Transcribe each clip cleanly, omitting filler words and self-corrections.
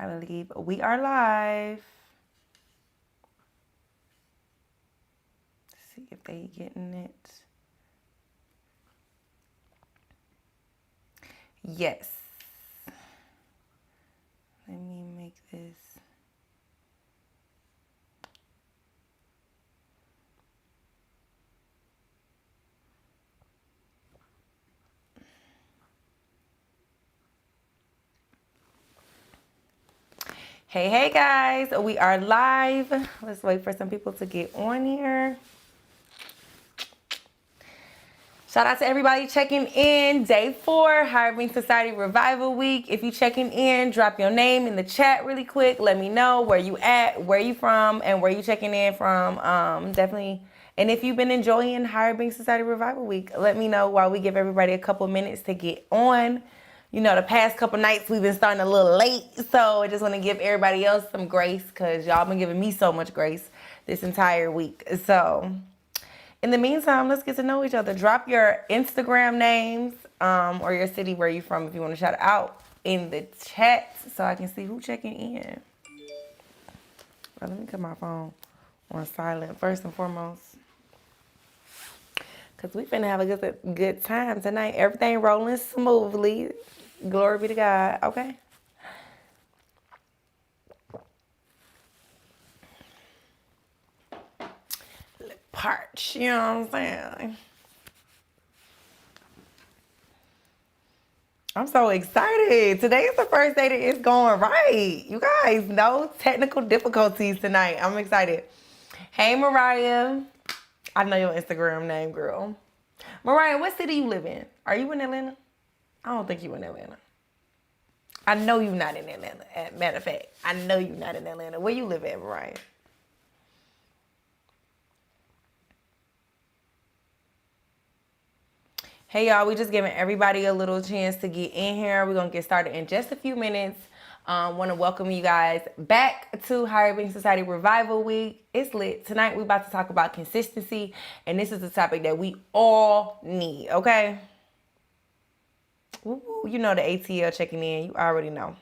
I believe we are live. Let's see if they getting it. Yes. Let me make this. Hey guys, we are live. Let's wait for some people to get on here. Shout out to everybody checking in. Day 4, Hiring Society Revival Week. If you checking in, drop your name in the chat really quick. Let me know where you at, where you from, and where you checking in from. Definitely. And if you've been enjoying Hiring Society Revival Week, let me know while we give everybody a couple minutes to get on. You know, the past couple nights we've been starting a little late, so I just want to give everybody else some grace because y'all been giving me so much grace this entire week. So in the meantime, let's get to know each other. Drop your Instagram names or your city where you're from if you want to shout out in the chat so I can see who checking in. Well, let me put my phone on silent first and foremost. Because we finna have a good time tonight. Everything rolling smoothly. Glory be to God. Okay. Parch, you know what I'm saying? I'm so excited. Today is the first day that it's going right. You guys, no technical difficulties tonight. I'm excited. Hey, Mariah. I know your Instagram name, girl. Mariah, what city you live in? Are you in Atlanta? I don't think you in Atlanta. I know you're not in Atlanta. Matter of fact, I know you're not in Atlanta. Where you live at, Mariah? Hey, y'all. We just giving everybody a little chance to get in here. We're going to get started in just a few minutes. Want to welcome you guys back to Hiring Society Revival Week. It's lit. Tonight, we're about to talk about consistency, and this is a topic that we all need, okay? Ooh, you know the ATL checking in. You already know.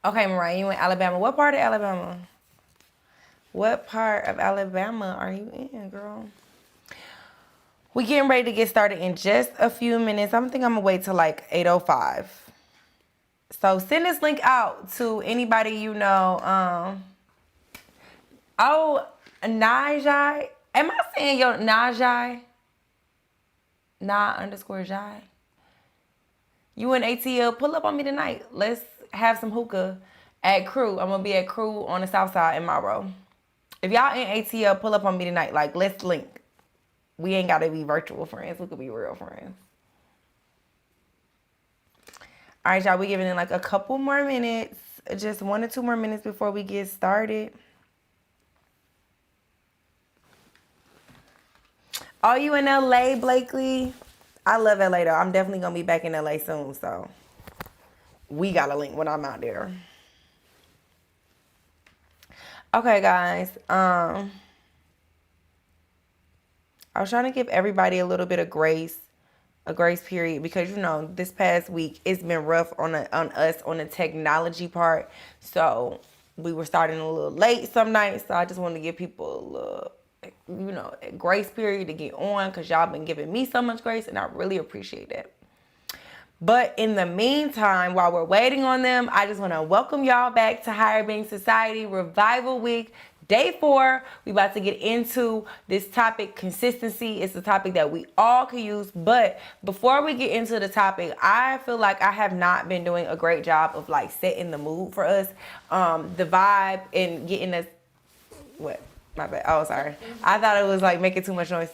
Okay, Mariah, you in Alabama. What part of Alabama? What part of Alabama are you in, girl? We getting ready to get started in just a few minutes. I'm gonna wait till like 8:05. So send this link out to anybody you know. Oh, Najai. Am I saying your Najai? Nah_Jai. You in ATL, pull up on me tonight. Let's have some hookah at Crew. I'm gonna be at Crew on the south side in Monroe. If y'all in ATL, pull up on me tonight. Like, let's link. We ain't gotta be virtual friends. We could be real friends. All right, y'all. We giving it like a couple more minutes. Just 1 or 2 more minutes before we get started. Are you in LA, Blakely? I love LA though. I'm definitely gonna be back in LA soon, so we gotta link when I'm out there. Okay, guys. I was trying to give everybody a little bit of grace, a grace period, because you know this past week it's been rough on us on the technology part. So we were starting a little late some nights. So I just wanted to give people a little, you know, a grace period to get on, because y'all been giving me so much grace, and I really appreciate that. But in the meantime, while we're waiting on them, I just want to welcome y'all back to Hiring Society Revival Week, Day 4. We about to get into this topic, consistency. It's a topic that we all can use. But before we get into the topic, I feel like I have not been doing a great job of like setting the mood for us, the vibe, and getting us. What? My bad. Oh, sorry. I thought it was like making too much noise.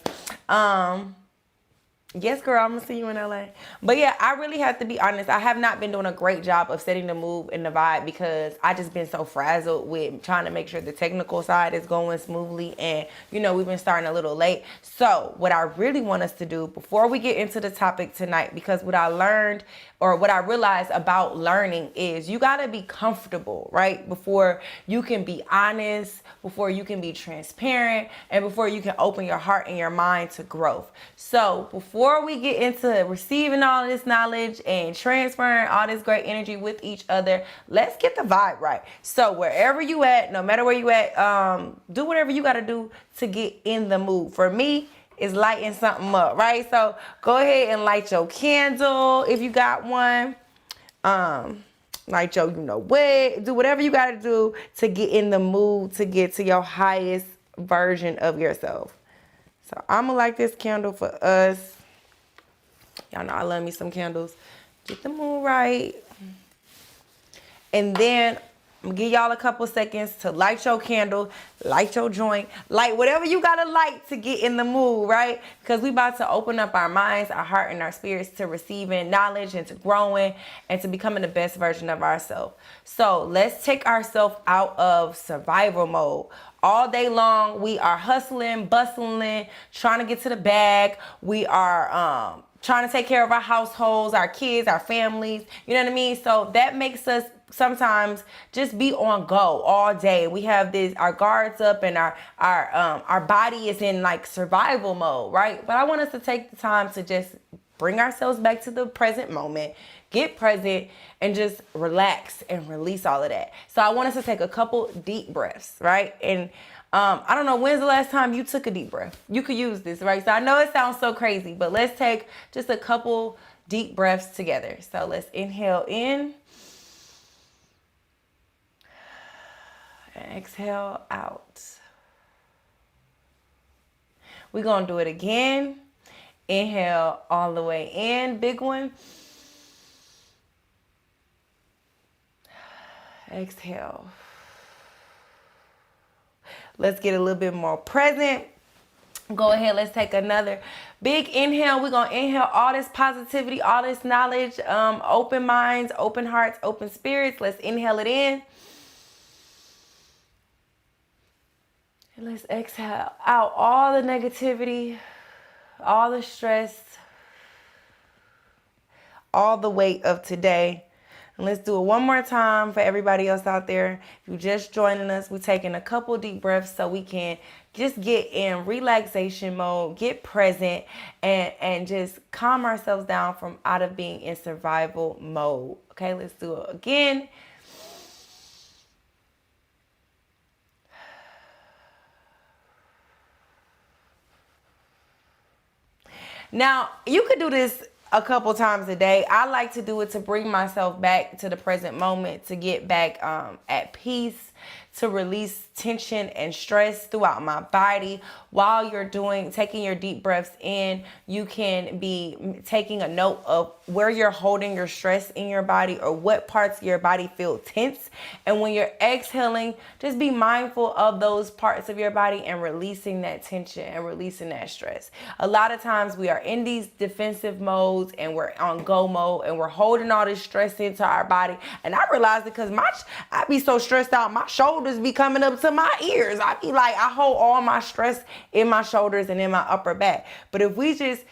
Yes, girl, I'm gonna see you in LA. But yeah, I really have to be honest. I have not been doing a great job of setting the mood and the vibe because I just been so frazzled with trying to make sure the technical side is going smoothly. And, you know, we've been starting a little late. So what I really want us to do before we get into the topic tonight, because what I learned or what I realized about learning is you got to be comfortable, right? Before you can be honest, before you can be transparent, and before you can open your heart and your mind to growth. So before we get into receiving all of this knowledge and transferring all this great energy with each other, let's get the vibe right. So wherever you at, no matter where you at, do whatever you got to do to get in the mood. For me, is lighting something up, right? So go ahead and light your candle if you got one. Light your, what, do whatever you gotta do to get in the mood, to get to your highest version of yourself. So I'm gonna light this candle for us. Y'all know I love me some candles. Get the mood right. And then I'm gonna give y'all a couple seconds to light your candle, light your joint, light whatever you gotta light to get in the mood, right? Because we about to open up our minds, our heart, and our spirits to receiving knowledge and to growing and to becoming the best version of ourselves. So let's take ourselves out of survival mode. All day long, we are hustling, bustling, trying to get to the bag. We are trying to take care of our households, our kids, our families. You know what I mean? So that makes us sometimes just be on go all day. We have our guards up and our body is in like survival mode, right? But I want us to take the time to just bring ourselves back to the present moment, get present, and just relax and release all of that. So I want us to take a couple deep breaths, right? And I don't know, when's the last time you took a deep breath? You could use this, right? So I know it sounds so crazy, but let's take just a couple deep breaths together. So let's inhale in. And exhale out. We're going to do it again. Inhale all the way in, big one. Exhale. Let's get a little bit more present. Go ahead, let's take another big inhale. We're going to inhale all this positivity, all this knowledge, open minds, open hearts, open spirits. Let's inhale it in. And let's exhale out all the negativity, all the stress, all the weight of today. And let's do it one more time for everybody else out there. If you're just joining us, we're taking a couple deep breaths so we can just get in relaxation mode, get present, and just calm ourselves down from out of being in survival mode. Okay, let's do it again. Now, you could do this a couple times a day. I like to do it to bring myself back to the present moment, to get back at peace, to release tension and stress throughout my body. While you're taking your deep breaths in, you can be taking a note of where you're holding your stress in your body or what parts of your body feel tense. And when you're exhaling, just be mindful of those parts of your body and releasing that tension and releasing that stress. A lot of times we are in these defensive modes and we're on go mode and we're holding all this stress into our body. And I realized it because I be so stressed out, my shoulders be coming up to my ears. I be like, I hold all my stress in my shoulders and in my upper back. But if we just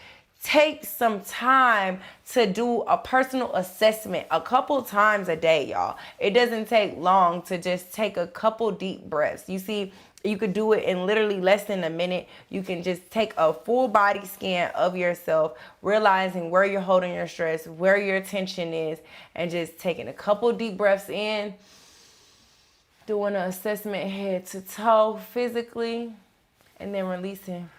take some time to do a personal assessment a couple times a day, y'all. It doesn't take long to just take a couple deep breaths. You see, you could do it in literally less than a minute. You can just take a full body scan of yourself, realizing where you're holding your stress, where your tension is, and just taking a couple deep breaths in, doing an assessment head to toe physically, and then releasing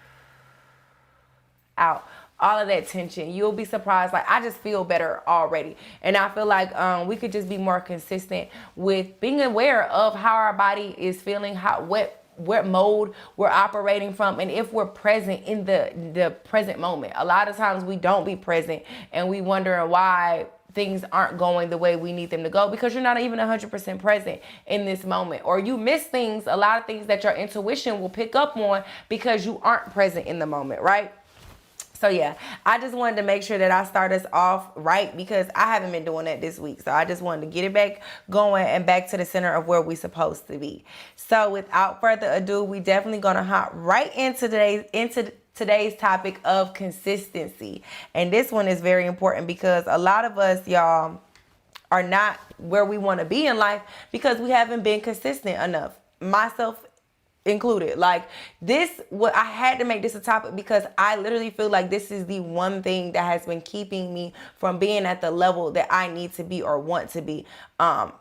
out all of that tension. You'll be surprised. Like, I just feel better already. And I feel like we could just be more consistent with being aware of how our body is feeling, what mode we're operating from, and if we're present in the present moment. A lot of times we don't be present and we wonder why things aren't going the way we need them to go, because you're not even 100% present in this moment, or you miss things, a lot of things that your intuition will pick up on because you aren't present in the moment, right? So yeah, I just wanted to make sure that I start us off right, because I haven't been doing that this week. So I just wanted to get it back going and back to the center of where we're supposed to be. So without further ado, we definitely gonna hop right into today's topic of consistency. And this one is very important because a lot of us, y'all, are not where we want to be in life because we haven't been consistent enough. Myself included. Like this, what I had to make this a topic because I literally feel like this is the one thing that has been keeping me from being at the level that I need to be or want to be. I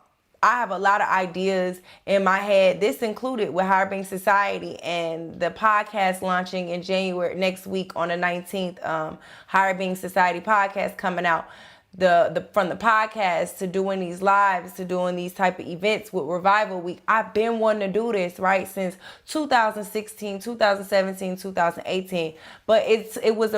have a lot of ideas in my head. This included with Higher Being Society and the podcast launching in January next week on the 19th. Higher Being Society podcast coming out. The from the podcast to doing these lives to doing these type of events with Revival Week. I've been wanting to do this right since 2016, 2017, 2018. But it was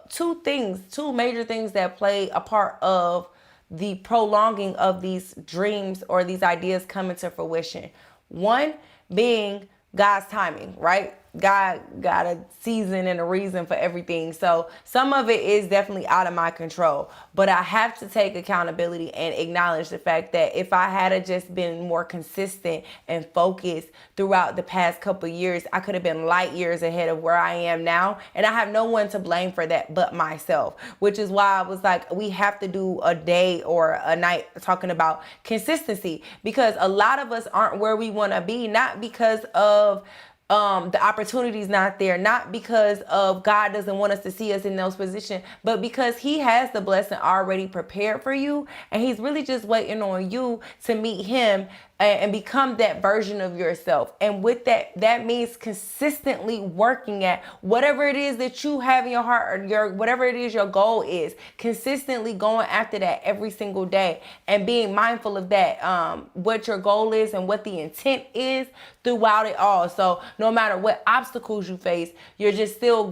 two major things that played a part of the prolonging of these dreams or these ideas coming to fruition. One being God's timing, right? God got a season and a reason for everything. So some of it is definitely out of my control, but I have to take accountability and acknowledge the fact that if I had just been more consistent and focused throughout the past couple of years, I could have been light years ahead of where I am now. And I have no one to blame for that but myself, which is why I was like, we have to do a day or a night talking about consistency, because a lot of us aren't where we want to be, not because of the opportunity's not there, not because of God doesn't want us to see us in those positions, but because he has the blessing already prepared for you, and he's really just waiting on you to meet him and become that version of yourself. And with that means consistently working at whatever it is that you have in your heart, or whatever it is your goal is, consistently going after that every single day and being mindful of that, what your goal is and what the intent is throughout it all. So no matter what obstacles you face, you're just still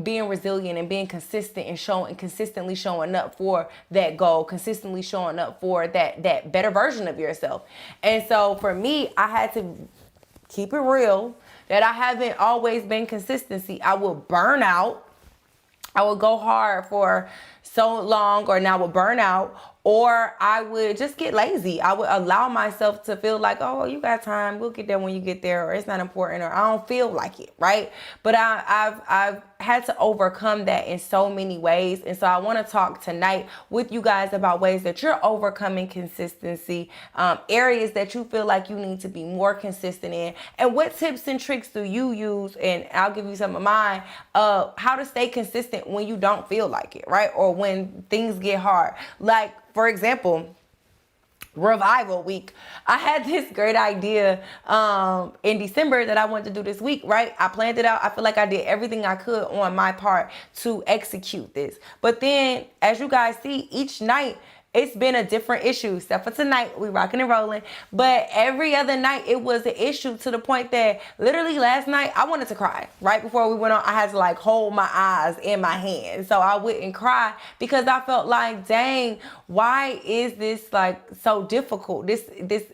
being resilient and being consistent and consistently showing up for that goal, consistently showing up for that better version of yourself. And so for me, I had to keep it real that I haven't always been consistency. I will burn out. I would go hard for so long, or now would burn out, or I would just get lazy. I would allow myself to feel like, oh, you got time, we'll get there when you get there, or it's not important, or I don't feel like it, right? But I've had to overcome that in so many ways. And so I want to talk tonight with you guys about ways that you're overcoming consistency, areas that you feel like you need to be more consistent in, and what tips and tricks do you use, and I'll give you some of mine, how to stay consistent when you don't feel like it, right? Or when things get hard. Like, for example, Revival Week. I had this great idea in December that I wanted to do this week, right? I planned it out. I feel like I did everything I could on my part to execute this. But then, as you guys see, each night, it's been a different issue, except for tonight, we rocking and rolling. But every other night, it was an issue to the point that literally last night, I wanted to cry. Right before we went on, I had to like hold my eyes in my hands so I wouldn't cry, because I felt like, dang, why is this like so difficult?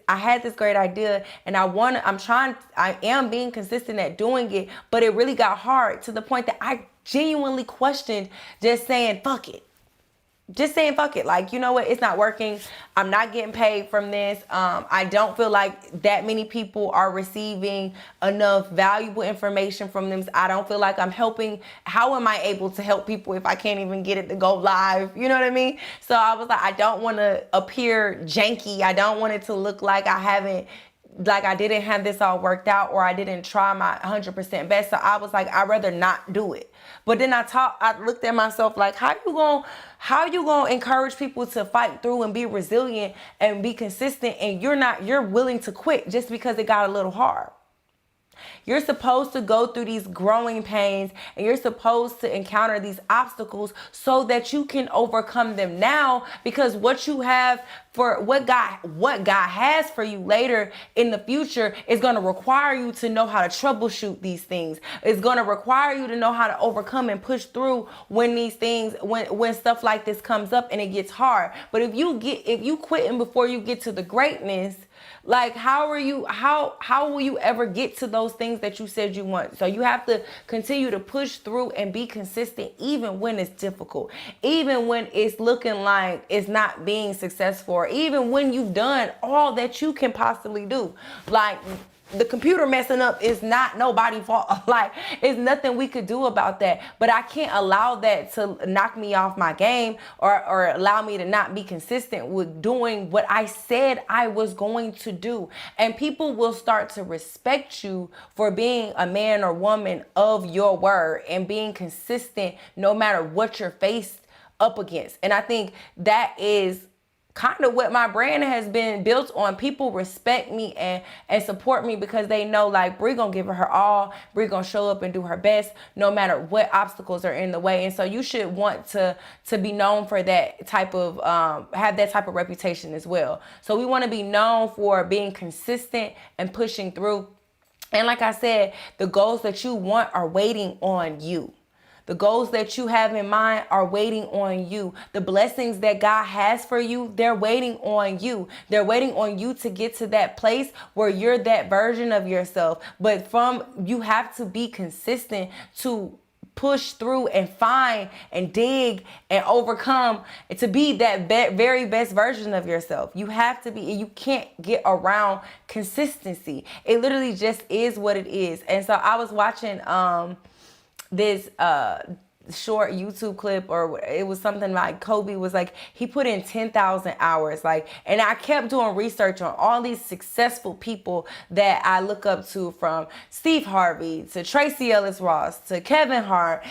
I had this great idea, and I am being consistent at doing it, but it really got hard to the point that I genuinely questioned just saying, fuck it. Just saying fuck it. Like, you know what? It's not working. I'm not getting paid from this. I don't feel like that many people are receiving enough valuable information from them. I don't feel like I'm helping. How am I able to help people if I can't even get it to go live? You know what I mean? So I was like, I don't want to appear janky. I don't want it to look like I didn't have this all worked out, or I didn't try my 100% best. So I was like, I'd rather not do it. But then I looked at myself like, how you gonna encourage people to fight through and be resilient and be consistent, and you're willing to quit just because it got a little hard? You're supposed to go through these growing pains, and you're supposed to encounter these obstacles so that you can overcome them now, because what God has for you later in the future is going to require you to know how to troubleshoot these things. It's going to require you to know how to overcome and push through when when stuff like this comes up and it gets hard. But if you quitting before you get to the greatness, like, how will you ever get to those things that you said you want? So you have to continue to push through and be consistent, even when it's difficult, even when it's looking like it's not being successful, or even when you've done all that you can possibly do. Like, the computer messing up is not nobody's fault. Like, it's nothing we could do about that. But I can't allow that to knock me off my game, or allow me to not be consistent with doing what I said I was going to do. And people will start to respect you for being a man or woman of your word and being consistent no matter what you're faced up against. And I think that is kind of what my brand has been built on. People respect me and support me because they know, like, Brie gonna give her all. Brie gonna show up and do her best no matter what obstacles are in the way. And so you should want to be known for that type of have that type of reputation as well. So we want to be known for being consistent and pushing through. And like I said, the goals that you want are waiting on you. The goals that you have in mind are waiting on you. The blessings that God has for you, they're waiting on you. They're waiting on you to get to that place where you're that version of yourself. But you have to be consistent to push through and find and dig and overcome, and to be that very best version of yourself. You have to be. You can't get around consistency. It literally just is what it is. And so I was watching this short YouTube clip, or it was something like Kobe was like, he put in 10,000 hours. Like, and I kept doing research on all these successful people that I look up to, from Steve Harvey to Tracy Ellis Ross to Kevin Hart,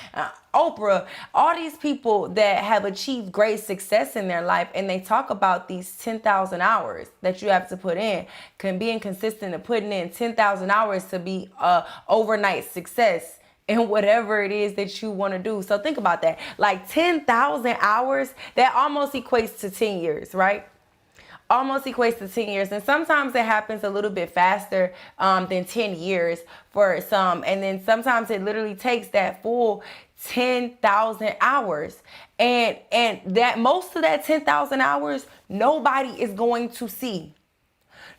Oprah, all these people that have achieved great success in their life. And they talk about these 10,000 hours that you have to put in, being consistent and putting in 10,000 hours to be overnight success in whatever it is that you want to do. So think about that. Like 10,000 hours, that almost equates to 10 years, right? Almost equates to 10 years. And sometimes it happens a little bit faster than 10 years for some. And then sometimes it literally takes that full 10,000 hours. And that most of that 10,000 hours, nobody is going to see.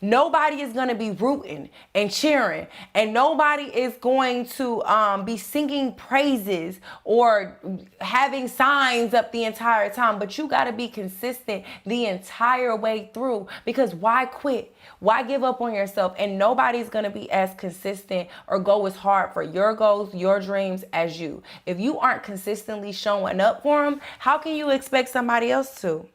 Nobody is going to be rooting and cheering, and nobody is going to be singing praises or having signs up the entire time. But you got to be consistent the entire way through, because why quit? Why give up on yourself? And nobody's going to be as consistent or go as hard for your goals, your dreams as you. If you aren't consistently showing up for them, how can you expect somebody else to?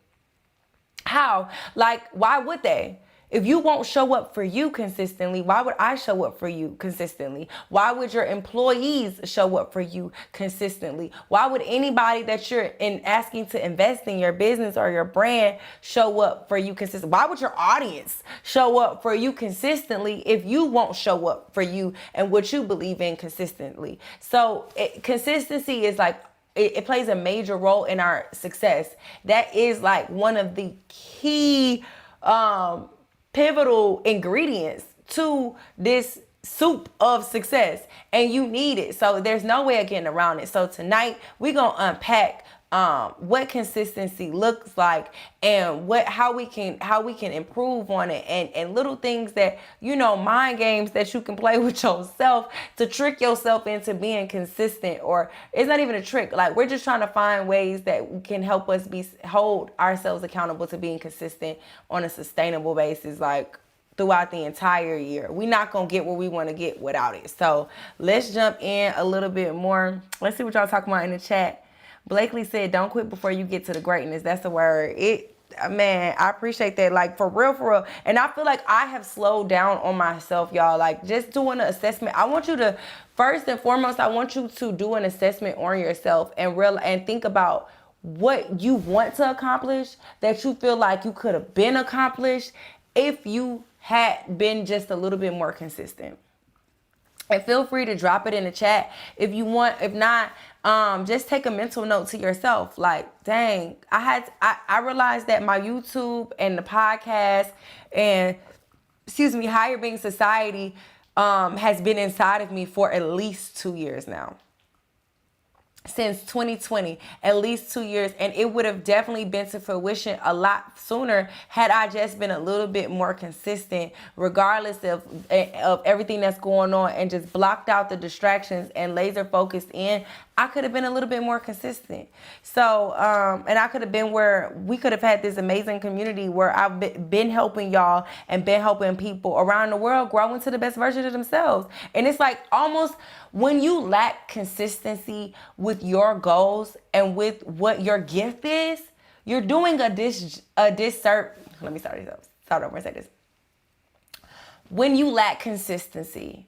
How? Like, why would they? If you won't show up for you consistently, why would I show up for you consistently? Why would your employees show up for you consistently? Why would anybody that you're asking to invest in your business or your brand show up for you consistently? Why would your audience show up for you consistently if you won't show up for you and what you believe in consistently? So consistency is like, it plays a major role in our success. That is like one of the key pivotal ingredients to this soup of success, and you need it. So there's no way of getting around it. So tonight we're gonna unpack what consistency looks like, and how we can improve on it, and little things that, you know, mind games that you can play with yourself to trick yourself into being consistent. Or it's not even a trick. Like, we're just trying to find ways that can help us hold ourselves accountable to being consistent on a sustainable basis, like throughout the entire year. We're not gonna get where we want to get without it. So let's jump in a little bit more. Let's see what y'all talking about in the chat. Blakely said, don't quit before you get to the greatness. That's the word. Man, I appreciate that. Like, for real. And I feel like I have slowed down on myself, y'all. Like, just doing an assessment. I want you to, first and foremost, I want you to do an assessment on yourself and think about what you want to accomplish that you feel like you could have been accomplished if you had been just a little bit more consistent. And feel free to drop it in the chat if you want. If not, just take a mental note to yourself. Like, dang, I realized that my YouTube and the podcast and, Higher Being Society has been inside of me for at least 2 years now. Since 2020, at least 2 years. And it would have definitely been to fruition a lot sooner had I just been a little bit more consistent, regardless of everything that's going on, and just blocked out the distractions and laser focused in. I could have been a little bit more consistent. So, and I could have been where we could have had this amazing community where I've been helping y'all and been helping people around the world grow into the best version of themselves. And it's like almost when you lack consistency with your goals and with what your gift is, you're doing a disservice. Let me start over and say this. When you lack consistency,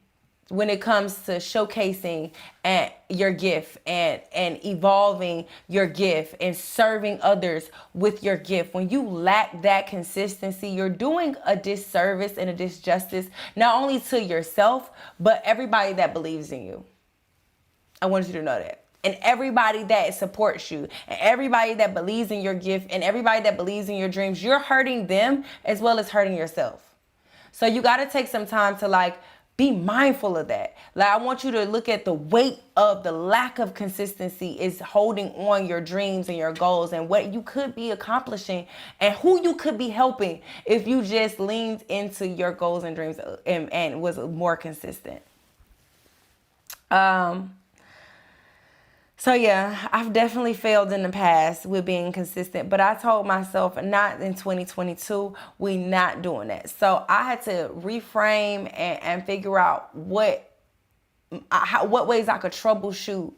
when it comes to showcasing and your gift and evolving your gift and serving others with your gift, when you lack that consistency, you're doing a disservice and a disjustice, not only to yourself, but everybody that believes in you. I want you to know that. And everybody that supports you and everybody that believes in your gift and everybody that believes in your dreams, you're hurting them as well as hurting yourself. So you got to take some time to be mindful of that. I want you to look at the weight of the lack of consistency is holding on your dreams and your goals and what you could be accomplishing and who you could be helping if you just leaned into your goals and dreams and was more consistent. So yeah, I've definitely failed in the past with being consistent, but I told myself not in 2022, we not doing that. So I had to reframe and figure out what ways I could troubleshoot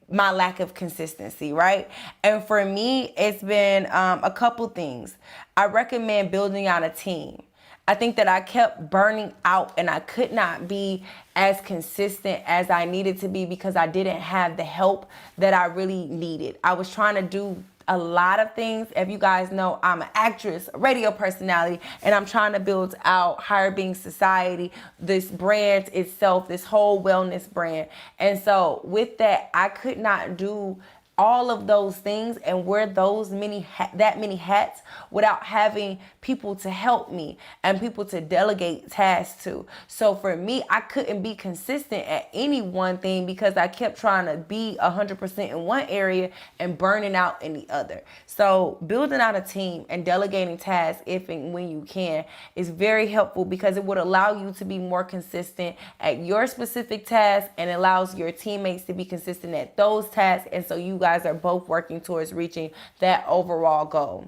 my lack of consistency, right? And for me, it's been a couple things. I recommend building out a team. I think that I kept burning out and I could not be as consistent as I needed to be because I didn't have the help that I really needed. I was trying to do a lot of things. If you guys know, I'm an actress, a radio personality, and I'm trying to build out Higher Being Society, this brand itself, this whole wellness brand. And so with that, I could not do all of those things and wear those that many hats without having people to help me and people to delegate tasks to. So for me, I couldn't be consistent at any one thing because I kept trying to be 100% in one area and burning out in the other. So building out a team and delegating tasks if and when you can is very helpful because it would allow you to be more consistent at your specific task and allows your teammates to be consistent at those tasks. And so you guys are both working towards reaching that overall goal.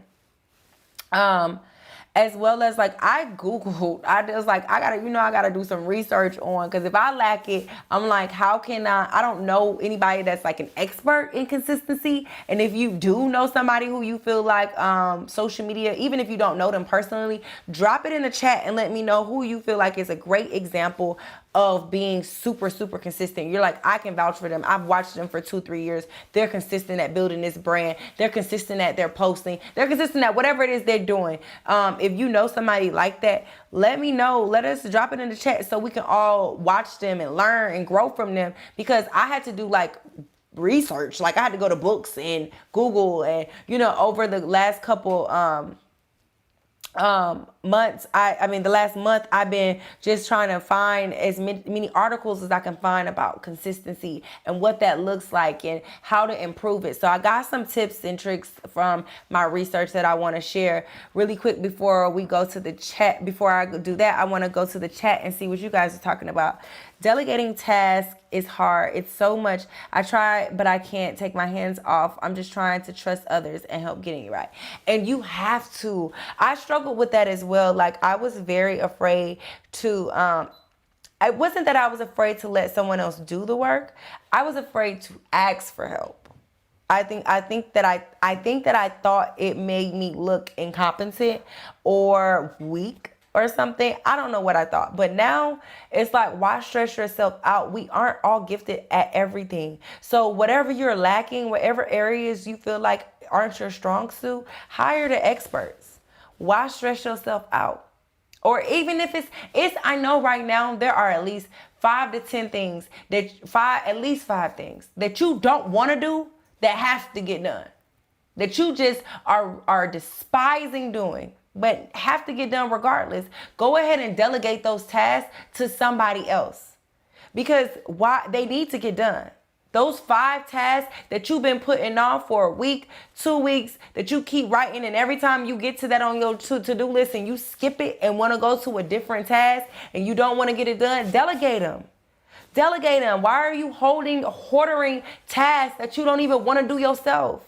As well as I Googled, I gotta do some research on, because if I lack it, I'm like, how can I don't know anybody that's an expert in consistency. And if you do know somebody who you feel social media, even if you don't know them personally, drop it in the chat and let me know who you feel is a great example of being super, super consistent. You're I can vouch for them. I've watched them for 2-3 years. They're consistent at building this brand. They're consistent at their posting. They're consistent at whatever it is they're doing. If you know somebody like that, let me know. Let us drop it in the chat so we can all watch them and learn and grow from them, because I had to do research. I had to go to books and Google and, over the last couple, months, the last month, I've been just trying to find as many articles as I can find about consistency and what that looks like and how to improve it. So I got some tips and tricks from my research that I want to share really quick before we go to the chat. Before I do that, I want to go to the chat and see what you guys are talking about. Delegating tasks is hard. It's so much. I try, but I can't take my hands off. I'm just trying to trust others and help getting it right. And you have to. I struggled with that as well. I was very afraid to, it wasn't that I was afraid to let someone else do the work. I was afraid to ask for help. I think that I thought it made me look incompetent or weak or something. I don't know what I thought. But now it's why stress yourself out? We aren't all gifted at everything. So whatever you're lacking, whatever areas you feel aren't your strong suit, hire the experts. Why stress yourself out? Or even if I know right now there are at least 5 to 10 things at least 5 things that you don't want to do that have to get done, that you just are despising doing, but have to get done regardless. Go ahead and delegate those tasks to somebody else, because they need to get done. Those 5 tasks that you've been putting off for a week, 2 weeks, that you keep writing, and every time you get to that on your to-do list and you skip it and want to go to a different task and you don't want to get it done, delegate them. Delegate them. Why are you hoarding tasks that you don't even want to do yourself?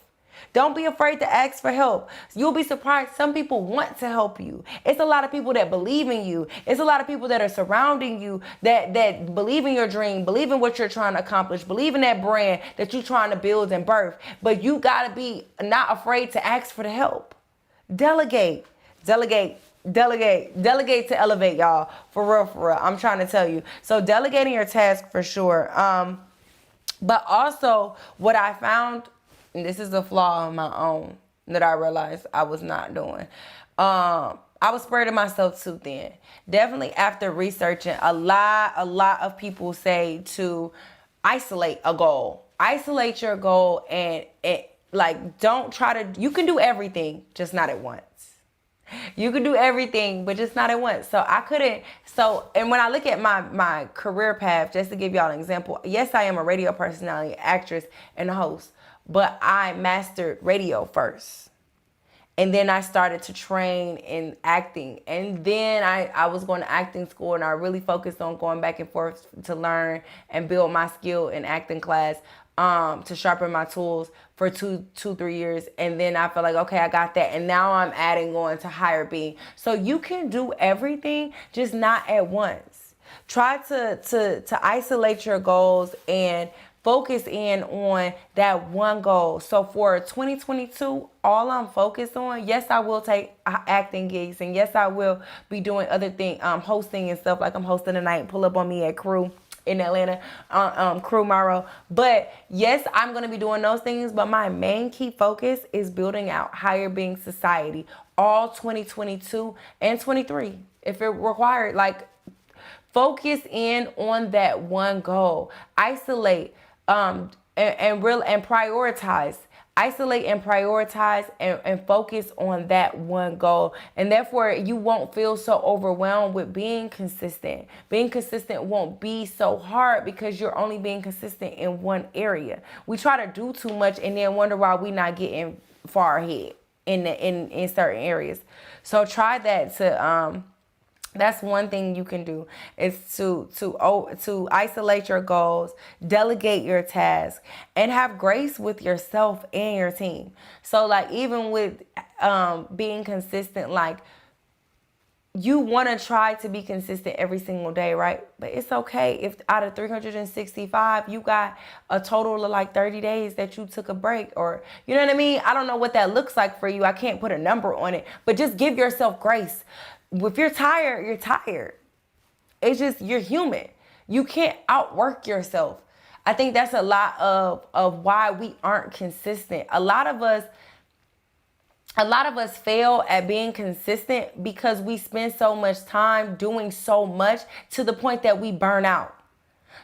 Don't be afraid to ask for help. You'll be surprised. Some people want to help you. It's a lot of people that believe in you. It's a lot of people that are surrounding you that believe in your dream, believe in what you're trying to accomplish, believe in that brand that you're trying to build and birth. But you got to be not afraid to ask for the help. Delegate. Delegate to elevate, y'all. For real. I'm trying to tell you. So delegating your task for sure. But also what I found, and this is a flaw on my own that I realized I was not doing. I was spreading myself too thin. Definitely after researching, a lot of people say to isolate a goal. Isolate your goal and don't try to, you can do everything, just not at once. You can do everything, but just not at once. So I couldn't. And when I look at my career path, just to give y'all an example, yes, I am a radio personality, actress, and a host, but I mastered radio first. And then I started to train in acting. And then I was going to acting school, and I really focused on going back and forth to learn and build my skill in acting class, to sharpen my tools for 3 years. And then I felt like, okay, I got that. And now I'm adding on to higher being. So you can do everything, just not at once. Try to isolate your goals and focus in on that one goal. So for 2022, all I'm focused on, yes, I will take acting gigs, and yes, I will be doing other things, hosting and stuff, like I'm hosting tonight. Pull up on me at Crew in Atlanta, Crew Morrow. But yes, I'm going to be doing those things, but my main key focus is building out higher being society all 2022 and 23 if it required. Like, focus in on that one goal. Isolate and prioritize. Isolate and prioritize and focus on that one goal. And therefore, you won't feel so overwhelmed with being consistent. Being consistent won't be so hard because you're only being consistent in one area. We try to do too much and then wonder why we're not getting far ahead in certain areas. So try that to that's one thing you can do, is to isolate your goals, delegate your tasks, and have grace with yourself and your team. So like, even with being consistent, like, you want to try to be consistent every single day, right? But it's okay if out of 365, you got a total of like 30 days that you took a break, or, you know what I mean? I don't know what that looks like for you. I can't put a number on it, but just give yourself grace. If you're tired, you're tired. It's just, you're human. You can't outwork yourself. I think that's a lot of why we aren't consistent. A lot of us fail at being consistent because we spend so much time doing so much to the point that we burn out.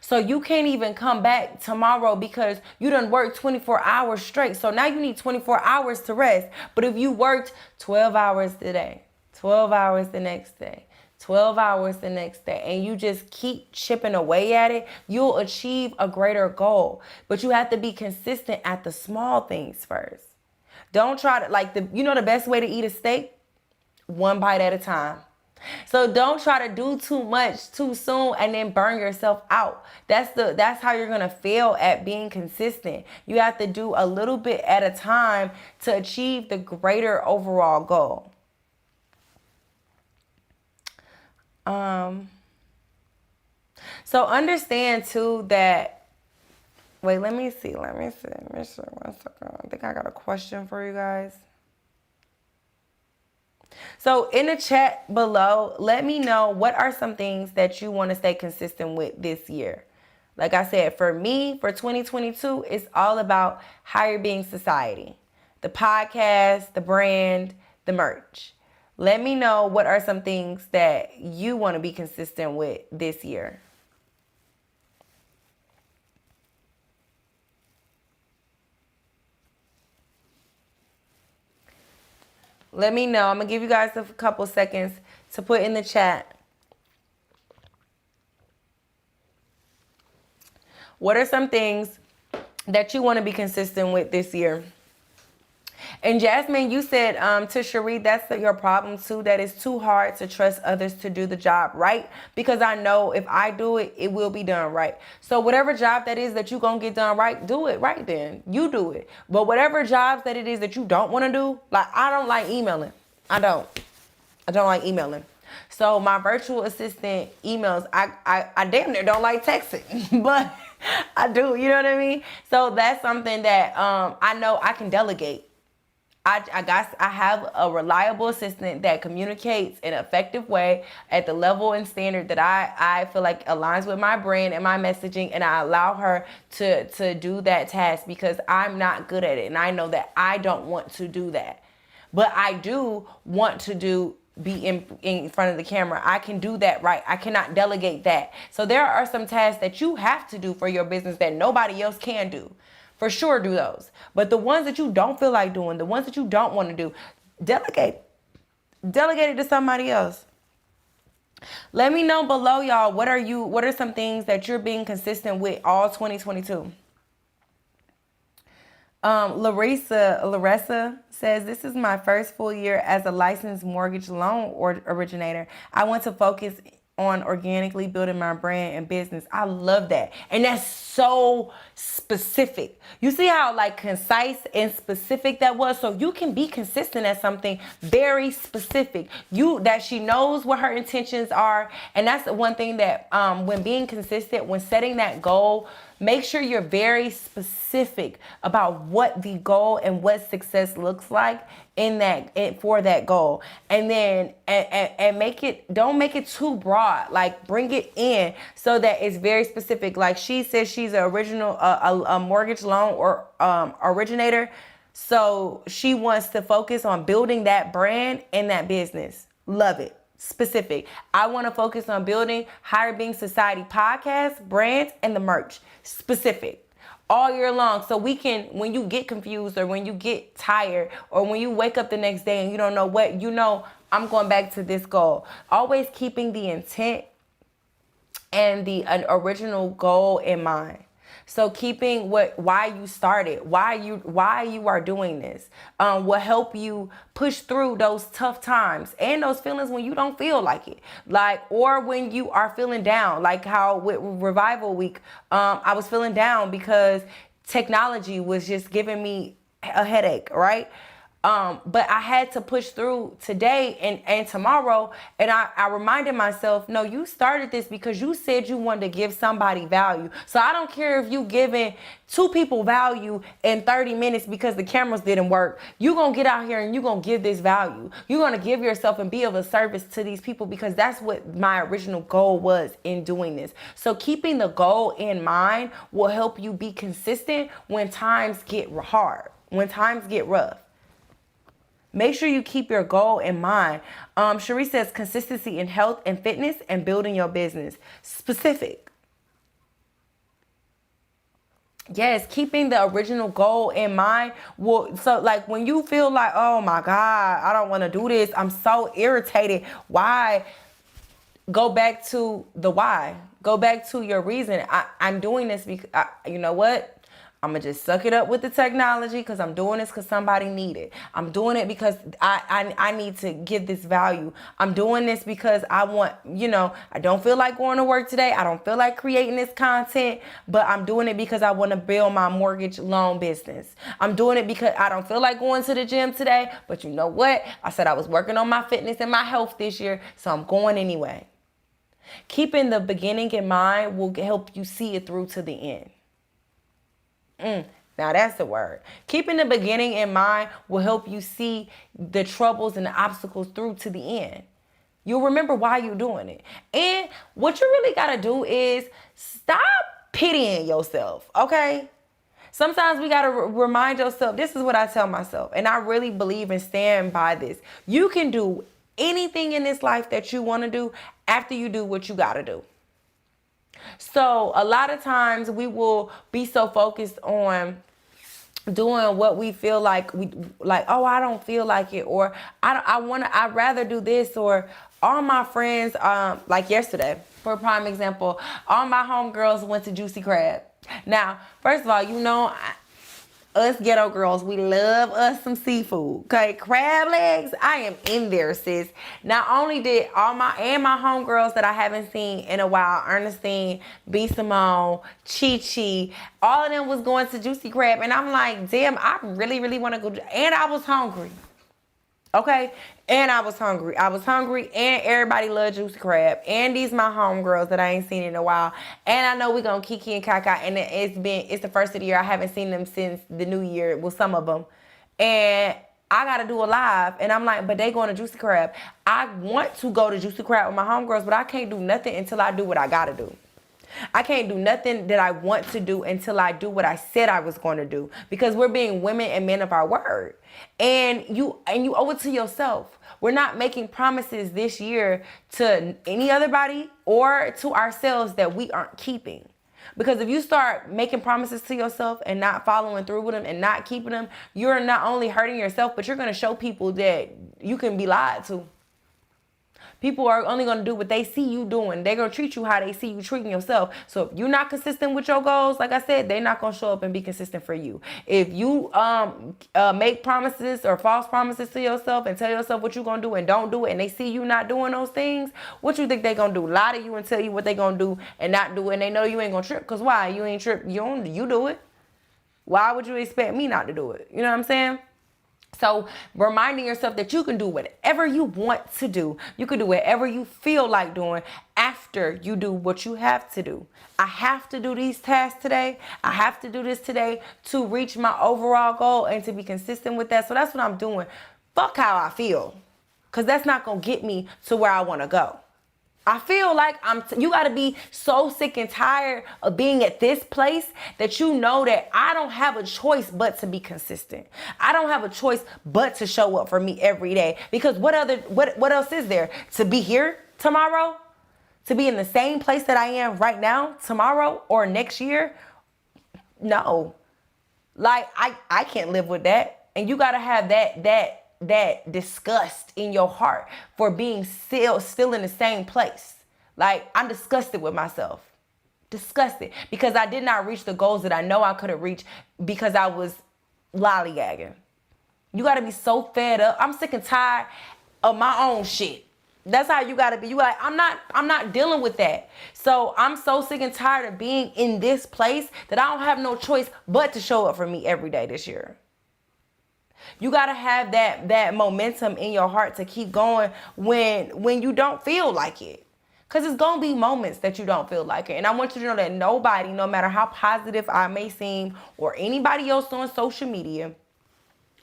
So you can't even come back tomorrow because you done worked 24 hours straight. So now you need 24 hours to rest. But if you worked 12 hours today, 12 hours the next day, 12 hours the next day, and you just keep chipping away at it, you'll achieve a greater goal. But you have to be consistent at the small things first. Don't try to, like, the best way to eat a steak? One bite at a time. So don't try to do too much too soon and then burn yourself out. That's how you're gonna fail at being consistent. You have to do a little bit at a time to achieve the greater overall goal. So understand too that, wait, let me see 1 second. I think I got a question for you guys. So in the chat below, let me know what are some things that you want to stay consistent with this year. Like I said, for me, for 2022, it's all about higher being society. The podcast, the brand, the merch. Let me know what are some things that you want to be consistent with this year. Let me know. I'm going to give you guys a couple seconds to put in the chat. What are some things that you want to be consistent with this year? And Jasmine, you said to Cherie, that's your problem too, that it's too hard to trust others to do the job right. Because I know if I do it, it will be done right. So whatever job that is that you gonna get done right, do it right then. You do it. But whatever jobs that it is that you don't want to do, like I don't like emailing. I don't like emailing. So my virtual assistant emails, I damn near don't like texting, but I do, you know what I mean? So that's something that I know I can delegate. I have a reliable assistant that communicates in an effective way at the level and standard that I feel like aligns with my brand and my messaging, and I allow her to do that task because I'm not good at it, and I know that I don't want to do that. But I do want to be in front of the camera. I can do that right. I cannot delegate that. So there are some tasks that you have to do for your business that nobody else can do. For sure, do those. But the ones that you don't feel like doing, the ones that you don't want to do, delegate. Delegate it to somebody else. Let me know below, y'all, what are some things that you're being consistent with all 2022? Larissa says, this is my first full year as a licensed mortgage loan originator. I want to focus on organically building my brand and business. I love that. And that's so specific. You see how like concise and specific that was? So you can be consistent at something very specific. That she knows what her intentions are. And that's the one thing that when being consistent, when setting that goal, make sure you're very specific about what the goal and what success looks like for that goal. And then and don't make it too broad. Like bring it in so that it's very specific. Like she says she's a mortgage loan or originator. So she wants to focus on building that brand and that business. Love it. Specific. I want to focus on building Higher Being Society podcast, brands, and the merch. Specific. All year long. So we can, when you get confused or when you get tired or when you wake up the next day and you don't know what, I'm going back to this goal. Always keeping the intent and the original goal in mind. So keeping why you started, why you are doing this, will help you push through those tough times and those feelings when you don't feel like it, or when you are feeling down, like how with Revival Week, I was feeling down because technology was just giving me a headache, right? But I had to push through today and tomorrow. And I reminded myself, no, you started this because you said you wanted to give somebody value. So I don't care if you giving 2 people value in 30 minutes because the cameras didn't work. You're going to get out here and you're going to give this value. You're going to give yourself and be of a service to these people because that's what my original goal was in doing this. So keeping the goal in mind will help you be consistent when times get hard, when times get rough. Make sure you keep your goal in mind. Cherie says consistency in health and fitness and building your business. Specific. Yes, keeping the original goal in mind so like when you feel like, oh my God, I don't want to do this, I'm so irritated. Why? Go back to the why. Go back to your reason. I'm doing this because, you know what? I'm going to just suck it up with the technology because I'm doing this because somebody need it. I'm doing it because I need to give this value. I'm doing this because I want, I don't feel like going to work today. I don't feel like creating this content, but I'm doing it because I want to build my mortgage loan business. I'm doing it because I don't feel like going to the gym today, but you know what? I said I was working on my fitness and my health this year, so I'm going anyway. Keeping the beginning in mind will help you see it through to the end. Now that's the word. Keeping the beginning in mind will help you see the troubles and the obstacles through to the end. You'll remember why you're doing it. And what you really got to do is stop pitying yourself, okay? Sometimes we got to remind yourself, this is what I tell myself, and I really believe and stand by this. You can do anything in this life that you want to do after you do what you got to do. So a lot of times we will be so focused on doing what we feel like oh, I don't feel like it, or I'd rather do this, or all my friends, like yesterday, for a prime example, all my homegirls went to Juicy Crab. Now, first of all, Us ghetto girls, we love us some seafood. Okay, crab legs, I am in there, sis. Not only did my homegirls that I haven't seen in a while, Ernestine, B. Simone, Chi Chi, all of them was going to Juicy Crab, and I'm like, damn, I really, really want to go. And I was hungry. Okay, and I was hungry. And everybody loved Juicy Crab. And these my homegirls that I ain't seen in a while. And I know we gonna Kiki and Kaka. And it's the first of the year. I haven't seen them since the new year. Well, some of them. And I gotta do a live. And I'm like, but they going to Juicy Crab. I want to go to Juicy Crab with my homegirls, but I can't do nothing until I do what I gotta do. I can't do nothing that I want to do until I do what I said I was going to do, because we're being women and men of our word. And you owe it to yourself. We're not making promises this year to any other body or to ourselves that we aren't keeping. Because if you start making promises to yourself and not following through with them and not keeping them, you're not only hurting yourself, but you're going to show people that you can be lied to. People are only going to do what they see you doing. They're going to treat you how they see you treating yourself. So if you're not consistent with your goals, like I said, they're not going to show up and be consistent for you. If you make promises or false promises to yourself and tell yourself what you're going to do and don't do it, and they see you not doing those things, what you think they're going to do? Lie to you and tell you what they're going to do and not do it, and they know you ain't going to trip. Because why? You ain't trip. You do it. Why would you expect me not to do it? You know what I'm saying? So reminding yourself that you can do whatever you want to do. You can do whatever you feel like doing after you do what you have to do. I have to do these tasks today. I have to do this today to reach my overall goal and to be consistent with that. So that's what I'm doing. Fuck how I feel. Because that's not going to get me to where I want to go. I feel like you got to be so sick and tired of being at this place that you know that I don't have a choice but to be consistent. I don't have a choice but to show up for me every day. Because what else is there? To be here tomorrow? To be in the same place that I am right now tomorrow or next year? No. Like, I can't live with that. And you got to have that disgust in your heart for being still in the same place. Like, I'm disgusted with myself. Disgusted. Because I did not reach the goals that I know I could have reached because I was lollygagging. You got to be so fed up. I'm sick and tired of my own shit. That's how you got to be. You like, I'm not dealing with that. So I'm so sick and tired of being in this place that I don't have no choice but to show up for me every day this year. You got to have that momentum in your heart to keep going when you don't feel like it. Because it's going to be moments that you don't feel like it. And I want you to know that nobody, no matter how positive I may seem, or anybody else on social media,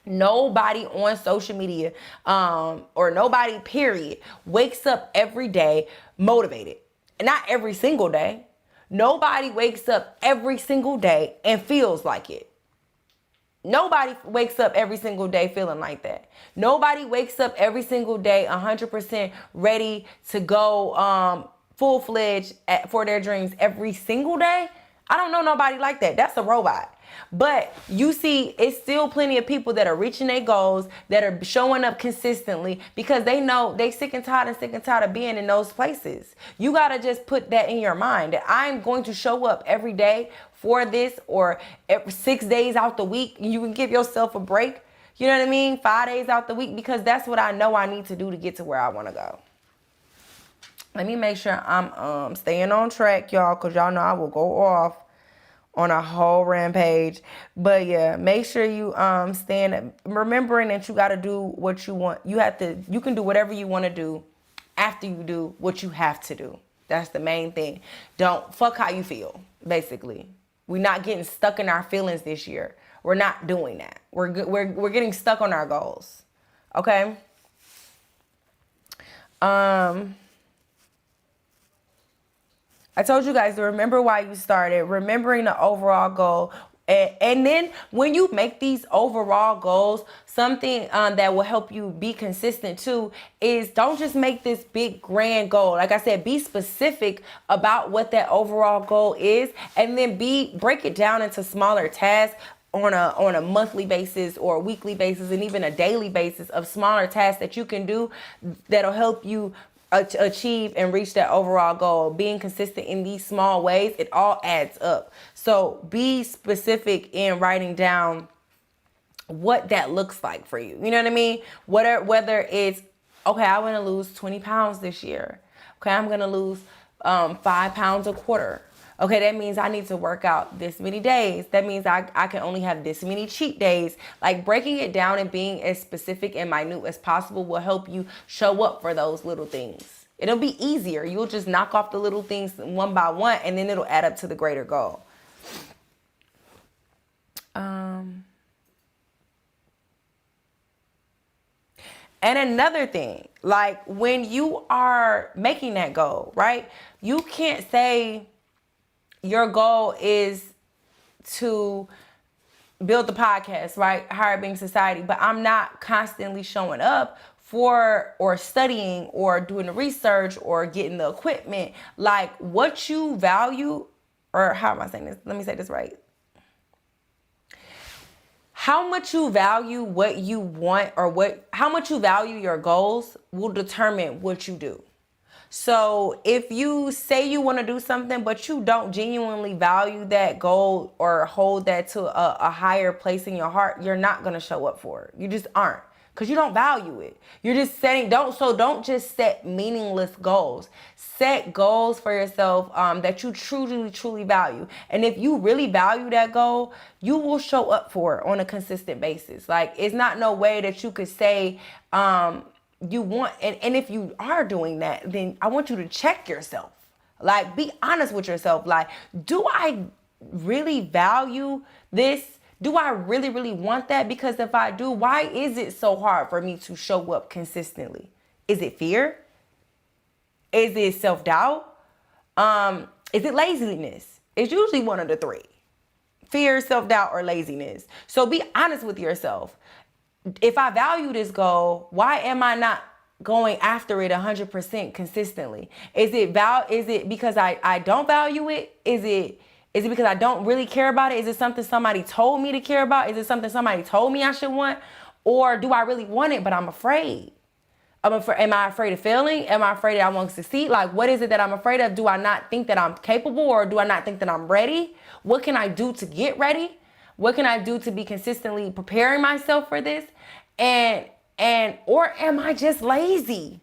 nobody on social media, or nobody, period, wakes up every day motivated. And not every single day. Nobody wakes up every single day and feels like it. Nobody wakes up every single day feeling like that. Nobody wakes up every single day 100% ready to go full-fledged for their dreams every single day. I don't know nobody like that. That's a robot. But you see, it's still plenty of people that are reaching their goals, that are showing up consistently because they know they sick and tired of being in those places. You got to just put that in your mind that I'm going to show up every day for this, or every 6 days out the week. You can give yourself a break. You know what I mean? 5 days out the week, because that's what I know I need to do to get to where I want to go. Let me make sure I'm staying on track, y'all, because y'all know I will go off on a whole rampage. But yeah, make sure you stand, remembering that you got to do what you want. You can do whatever you want to do after you do what you have to do. That's the main thing. Don't fuck how you feel, basically. We're not getting stuck in our feelings this year. We're not doing that. We're getting stuck on our goals. Okay? I told you guys to remember why you started, remembering the overall goal. And then when you make these overall goals, something that will help you be consistent too is don't just make this big grand goal. Like I said, be specific about what that overall goal is, and then break it down into smaller tasks on a monthly basis or a weekly basis, and even a daily basis of smaller tasks that you can do that'll help you achieve and reach that overall goal. Being consistent in these small ways, it all adds up. So be specific in writing down what that looks like for you. You know what I mean? Whether it's, okay, I want to lose 20 pounds this year. Okay, I'm going to lose 5 pounds a quarter. Okay, that means I need to work out this many days. That means I can only have this many cheat days. Like, breaking it down and being as specific and minute as possible will help you show up for those little things. It'll be easier. You'll just knock off the little things one by one, and then it'll add up to the greater goal. And another thing, like, when you are making that goal, right? You can't say your goal is to build the podcast, right? Higher Being Society, but I'm not constantly showing up for, or studying, or doing the research, or getting the equipment. Like, what you value, or how am I saying this? Let me say this right. How much you value what you want, or how much you value your goals will determine what you do. So if you say you want to do something, but you don't genuinely value that goal or hold that to a higher place in your heart, you're not going to show up for it. You just aren't, because you don't value it. You're just setting, don't just set meaningless goals. Set goals for yourself that you truly value. And if you really value that goal, you will show up for it on a consistent basis. Like, it's not no way that you could say, you want, and if you are doing that, then I want you to check yourself. Like, be honest with yourself. Like, do I really value this? Do I really want that? Because if I do, why is it so hard for me to show up consistently? Is it fear? Is it self-doubt? Is it laziness? It's usually one of the three: fear, self-doubt, or laziness. So be honest with yourself. If I value this goal, why am I not going after it 100% consistently? Is it because I don't value it? Is it because I don't really care about it? Is it something somebody told me to care about? Is it something somebody told me I should want? Or do I really want it, but I'm afraid? Am I afraid of failing? Am I afraid that I won't succeed? Like, what is it that I'm afraid of? Do I not think that I'm capable, or do I not think that I'm ready? What can I do to get ready? What can I do to be consistently preparing myself for this? Or am I just lazy?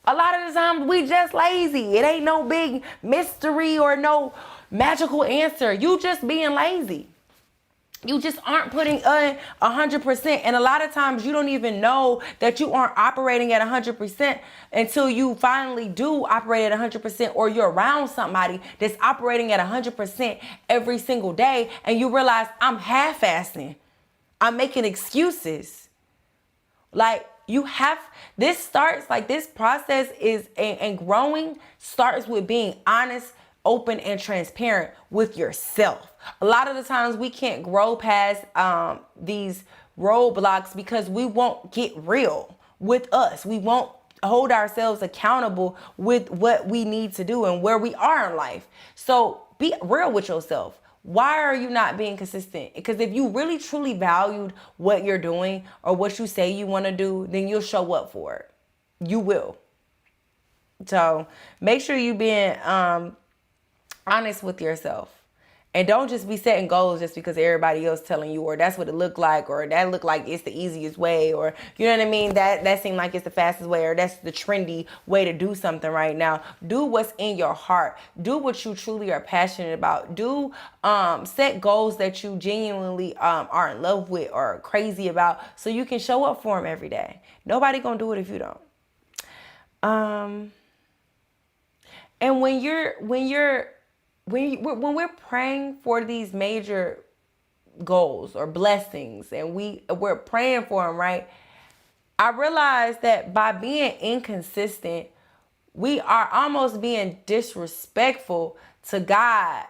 A lot of the time we just lazy. It ain't no big mystery or no magical answer. You just being lazy. You just aren't putting in 100%. And a lot of times you don't even know that you aren't operating at 100% until you finally do operate at 100%, or you're around somebody that's operating at 100% every single day, and you realize, I'm half-assing. I'm making excuses. Like, this process is, and growing starts with being honest, open, and transparent with yourself. A lot of the times we can't grow past these roadblocks because we won't get real with us. We won't hold ourselves accountable with what we need to do and where we are in life. So be real with yourself. Why are you not being consistent? Because if you really truly valued what you're doing or what you say you want to do, then you'll show up for it. You will. So make sure you being honest with yourself. And don't just be setting goals just because everybody else telling you, or that's what it looked like, or that looked like it's the easiest way, or you know what I mean? That seemed like it's the fastest way, or that's the trendy way to do something right now. Do what's in your heart. Do what you truly are passionate about. Do set goals that you genuinely are in love with or crazy about, so you can show up for them every day. Nobody gonna do it if you don't. And when we're praying for these major goals or blessings, and we're praying for them, right? I realize that by being inconsistent, we are almost being disrespectful to God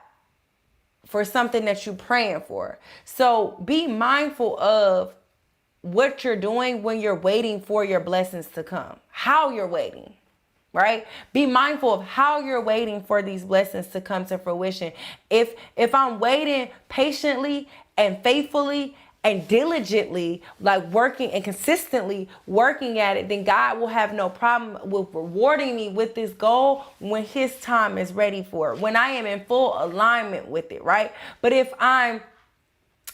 for something that you're praying for. So be mindful of what you're doing when you're waiting for your blessings to come, how you're waiting. Right? Be mindful of how you're waiting for these blessings to come to fruition. If I'm waiting patiently and faithfully and diligently, like working and consistently working at it, then God will have no problem with rewarding me with this goal when his time is ready for it, when I am in full alignment with it, right? But if I'm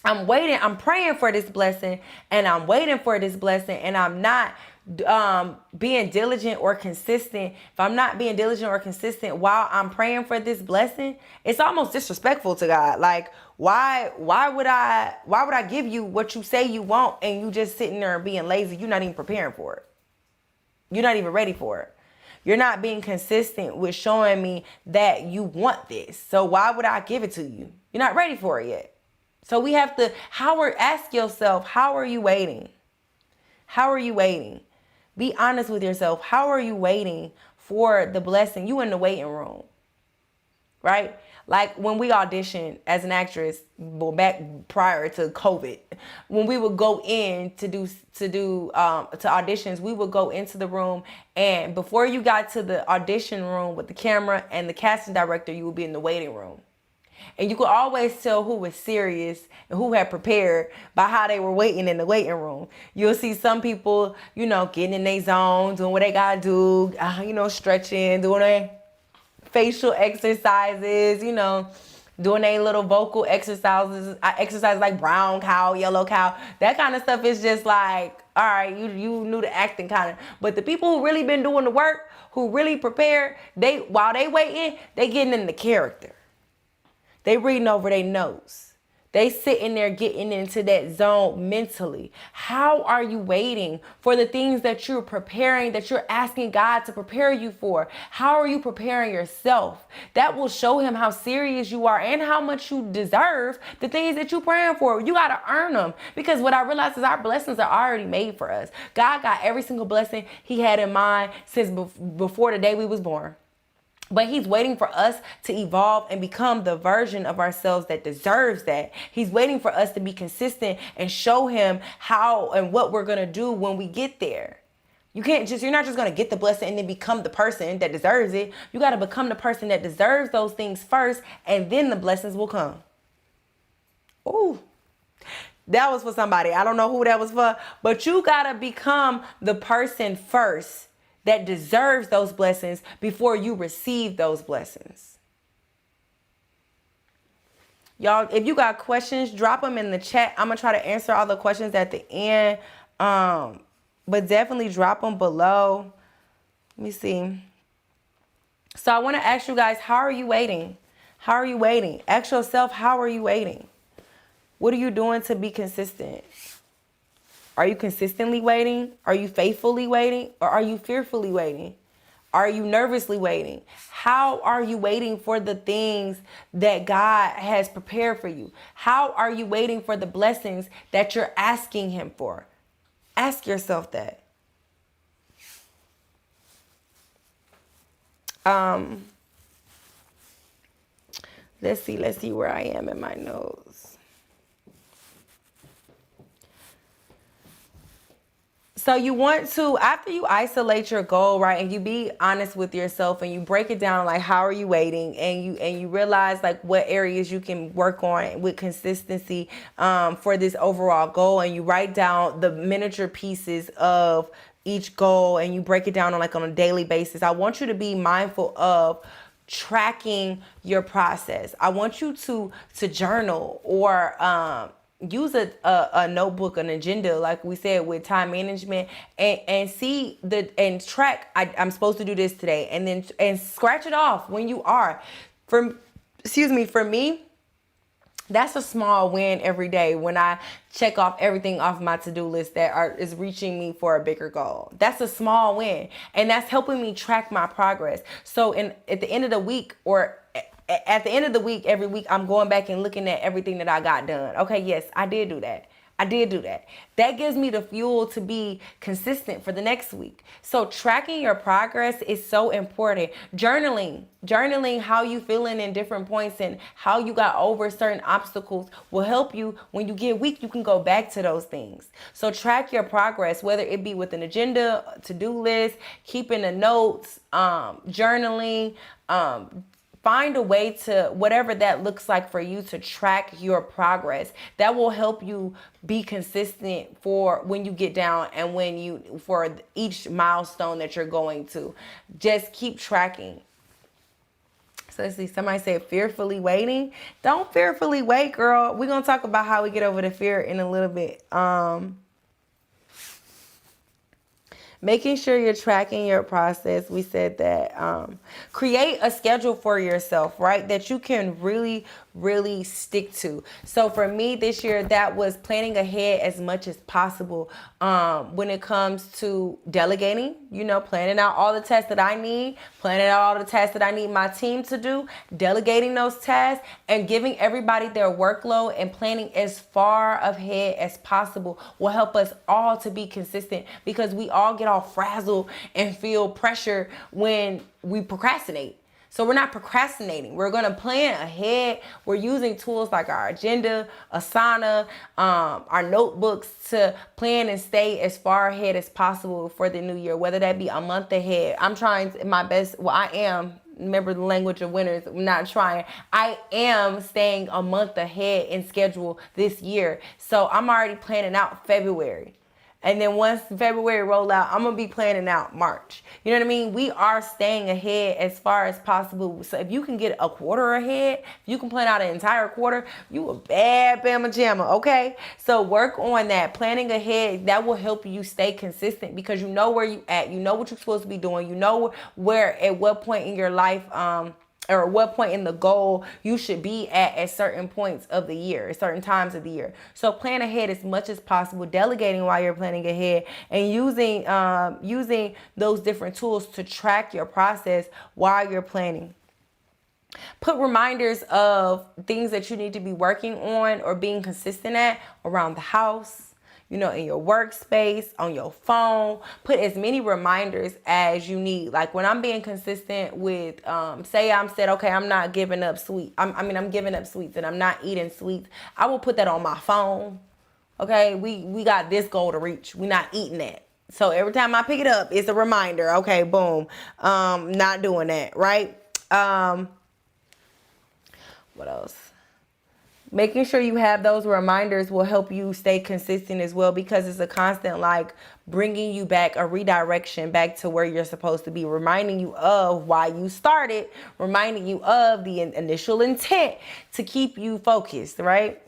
I'm waiting, I'm praying for this blessing, and I'm waiting for this blessing, and I'm not being diligent or consistent. If I'm not being diligent or consistent while I'm praying for this blessing, it's almost disrespectful to God. Like, why would I give you what you say you want and you just sitting there and being lazy? You're not even preparing for it. You're not even ready for it. You're not being consistent with showing me that you want this. So why would I give it to you? You're not ready for it yet. So we have to, ask yourself, how are you waiting? How are you waiting? Be honest with yourself. How are you waiting for the blessing? You in the waiting room, right? Like when we auditioned as an actress, well, back prior to COVID, when we would go in to auditions, we would go into the room, and before you got to the audition room with the camera and the casting director, you would be in the waiting room. And you could always tell who was serious and who had prepared by how they were waiting in the waiting room. You'll see some people, getting in their zone, doing what they gotta do, stretching, doing their facial exercises, doing their little vocal exercises like brown cow, yellow cow. That kind of stuff is just like, all right, you knew the acting kind of. But the people who really been doing the work, who really prepared, while they waiting, they getting in the character. They reading over their notes. They sitting there getting into that zone mentally. How are you waiting for the things that you're preparing, that you're asking God to prepare you for? How are you preparing yourself? That will show him how serious you are and how much you deserve the things that you're praying for. You got to earn them, because what I realize is our blessings are already made for us. God got every single blessing he had in mind since before the day we was born. But he's waiting for us to evolve and become the version of ourselves that deserves that. He's waiting for us to be consistent and show him how and what we're going to do when we get there. You're not just going to get the blessing and then become the person that deserves it. You got to become the person that deserves those things first, and then the blessings will come. Ooh. That was for somebody. I don't know who that was for, but you got to become the person first that deserves those blessings before you receive those blessings. Y'all, if you got questions, drop them in the chat. I'm going to try to answer all the questions at the end. But definitely drop them below. Let me see. So I want to ask you guys, how are you waiting? How are you waiting? Ask yourself, how are you waiting? What are you doing to be consistent? Are you consistently waiting? Are you faithfully waiting? Or are you fearfully waiting? Are you nervously waiting? How are you waiting for the things that God has prepared for you? How are you waiting for the blessings that you're asking him for? Ask yourself that. Let's see where I am in my notes. So you want to, after you isolate your goal, right, and you be honest with yourself and you break it down, like how are you waiting, and you realize like what areas you can work on with consistency for this overall goal, and you write down the miniature pieces of each goal and you break it down on a daily basis. I want you to be mindful of tracking your process. I want you to journal or use a notebook, an agenda, like we said, with time management, and see and track. I'm supposed to do this today, and scratch it off when you are. For me, that's a small win every day when I check off everything off my to-do list that is reaching me for a bigger goal. That's a small win, and that's helping me track my progress. So at the end of the week, or at the end of the week, every week, I'm going back and looking at everything that I got done. Okay, yes, I did do that. That gives me the fuel to be consistent for the next week. So tracking your progress is so important. Journaling how you feeling in different points and how you got over certain obstacles will help you when you get weak. You can go back to those things. So track your progress, whether it be with an agenda, to-do list, keeping the notes, journaling, find a way to, whatever that looks like for you, to track your progress. That will help you be consistent for when you get down and for each milestone that you're going to. Just keep tracking. So let's see, somebody said fearfully waiting. Don't fearfully wait, girl. We're going to talk about how we get over the fear in a little bit. Making sure you're tracking your process. We said that create a schedule for yourself, right? That you can really, really stick to. So for me this year, that was planning ahead as much as possible when it comes to delegating, planning out all the tasks that I need, planning out all the tasks that I need my team to do, delegating those tasks, and giving everybody their workload and planning as far ahead as possible will help us all to be consistent, because we all get all frazzled and feel pressure when we procrastinate. So we're not procrastinating. We're going to plan ahead. We're using tools like our agenda, Asana, our notebooks to plan and stay as far ahead as possible for the new year, whether that be a month ahead. I'm trying my best. Well, I am. Remember the language of winners. I'm not trying. I am staying a month ahead in schedule this year. So I'm already planning out February. And then once February roll out, I'm going to be planning out March. You know what I mean? We are staying ahead as far as possible. So if you can get a quarter ahead, if you can plan out an entire quarter, you a bad bama jamma, okay? So work on that. Planning ahead, that will help you stay consistent, because you know where you at. You know what you're supposed to be doing. You know where, at what point in your life, or what point in the goal you should be at certain points of the year, at certain times of the year. So plan ahead as much as possible, delegating while you're planning ahead, and using those different tools to track your process while you're planning. Put reminders of things that you need to be working on or being consistent at around the house, in your workspace, on your phone. Put as many reminders as you need. Like when I'm being consistent with, say I'm said, okay, I'm not giving up sweet. I'm giving up sweets and I'm not eating sweets. I will put that on my phone. Okay, we got this goal to reach. We're not eating that. So every time I pick it up, it's a reminder. Okay, boom. Not doing that, right? What else? Making sure you have those reminders will help you stay consistent as well, because it's a constant bringing you back, a redirection back to where you're supposed to be, reminding you of why you started, reminding you of the initial intent to keep you focused, right?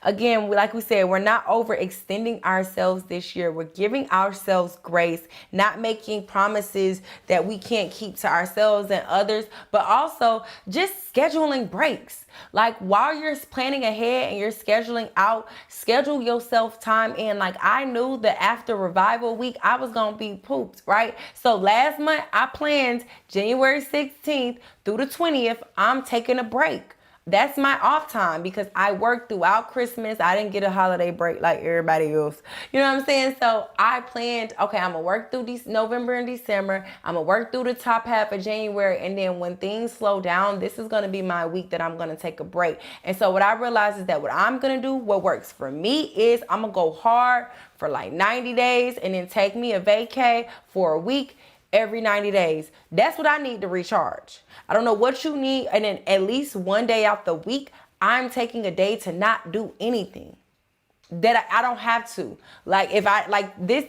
Again, like we said, we're not overextending ourselves this year. We're giving ourselves grace, not making promises that we can't keep to ourselves and others, but also just scheduling breaks. Like while you're planning ahead and you're scheduling out, schedule yourself time in. Like I knew that after revival week, I was going to be pooped, right? So last month I planned January 16th through the 20th, I'm taking a break. That's my off time, because I worked throughout Christmas. I didn't get a holiday break like everybody else. You know what I'm saying? So I planned, okay, I'm going to work through November and December. I'm going to work through the top half of January. And then when things slow down, this is going to be my week that I'm going to take a break. And so what I realized is that what I'm going to do, what works for me is I'm going to go hard for 90 days and then take me a vacay for a week every 90 days. That's what I need to recharge. I don't know what you need. And then at least one day out the week, I'm taking a day to not do anything that I don't have to.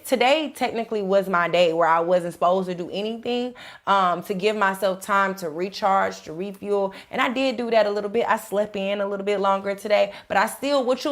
Today technically was my day where I wasn't supposed to do anything, to give myself time to recharge, to refuel. And I did do that a little bit. I slept in a little bit longer today, but I still, what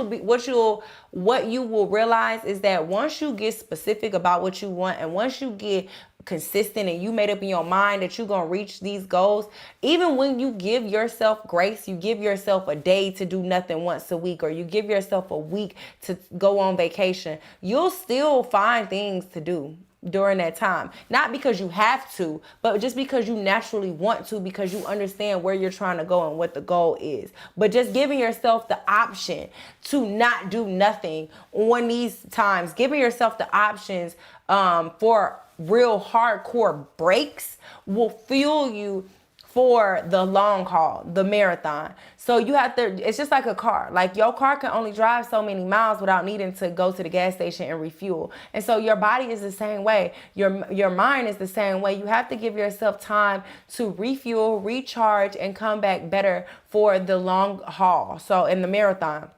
you will realize is that once you get specific about what you want, and once you get consistent and you made up in your mind that you're going to reach these goals, even when you give yourself grace, you give yourself a day to do nothing once a week, or you give yourself a week to go on vacation, you'll still find things to do during that time. Not because you have to, but just because you naturally want to, because you understand where you're trying to go and what the goal is. But just giving yourself the option to not do nothing on these times, giving yourself the options for real hardcore breaks will fuel you for the long haul, the marathon. So you have to, it's just like a car. Like your car can only drive so many miles without needing to go to the gas station and refuel. And so your body is the same way. Your mind is the same way. You have to give yourself time to refuel, recharge, and come back better for the long haul. So in the marathon.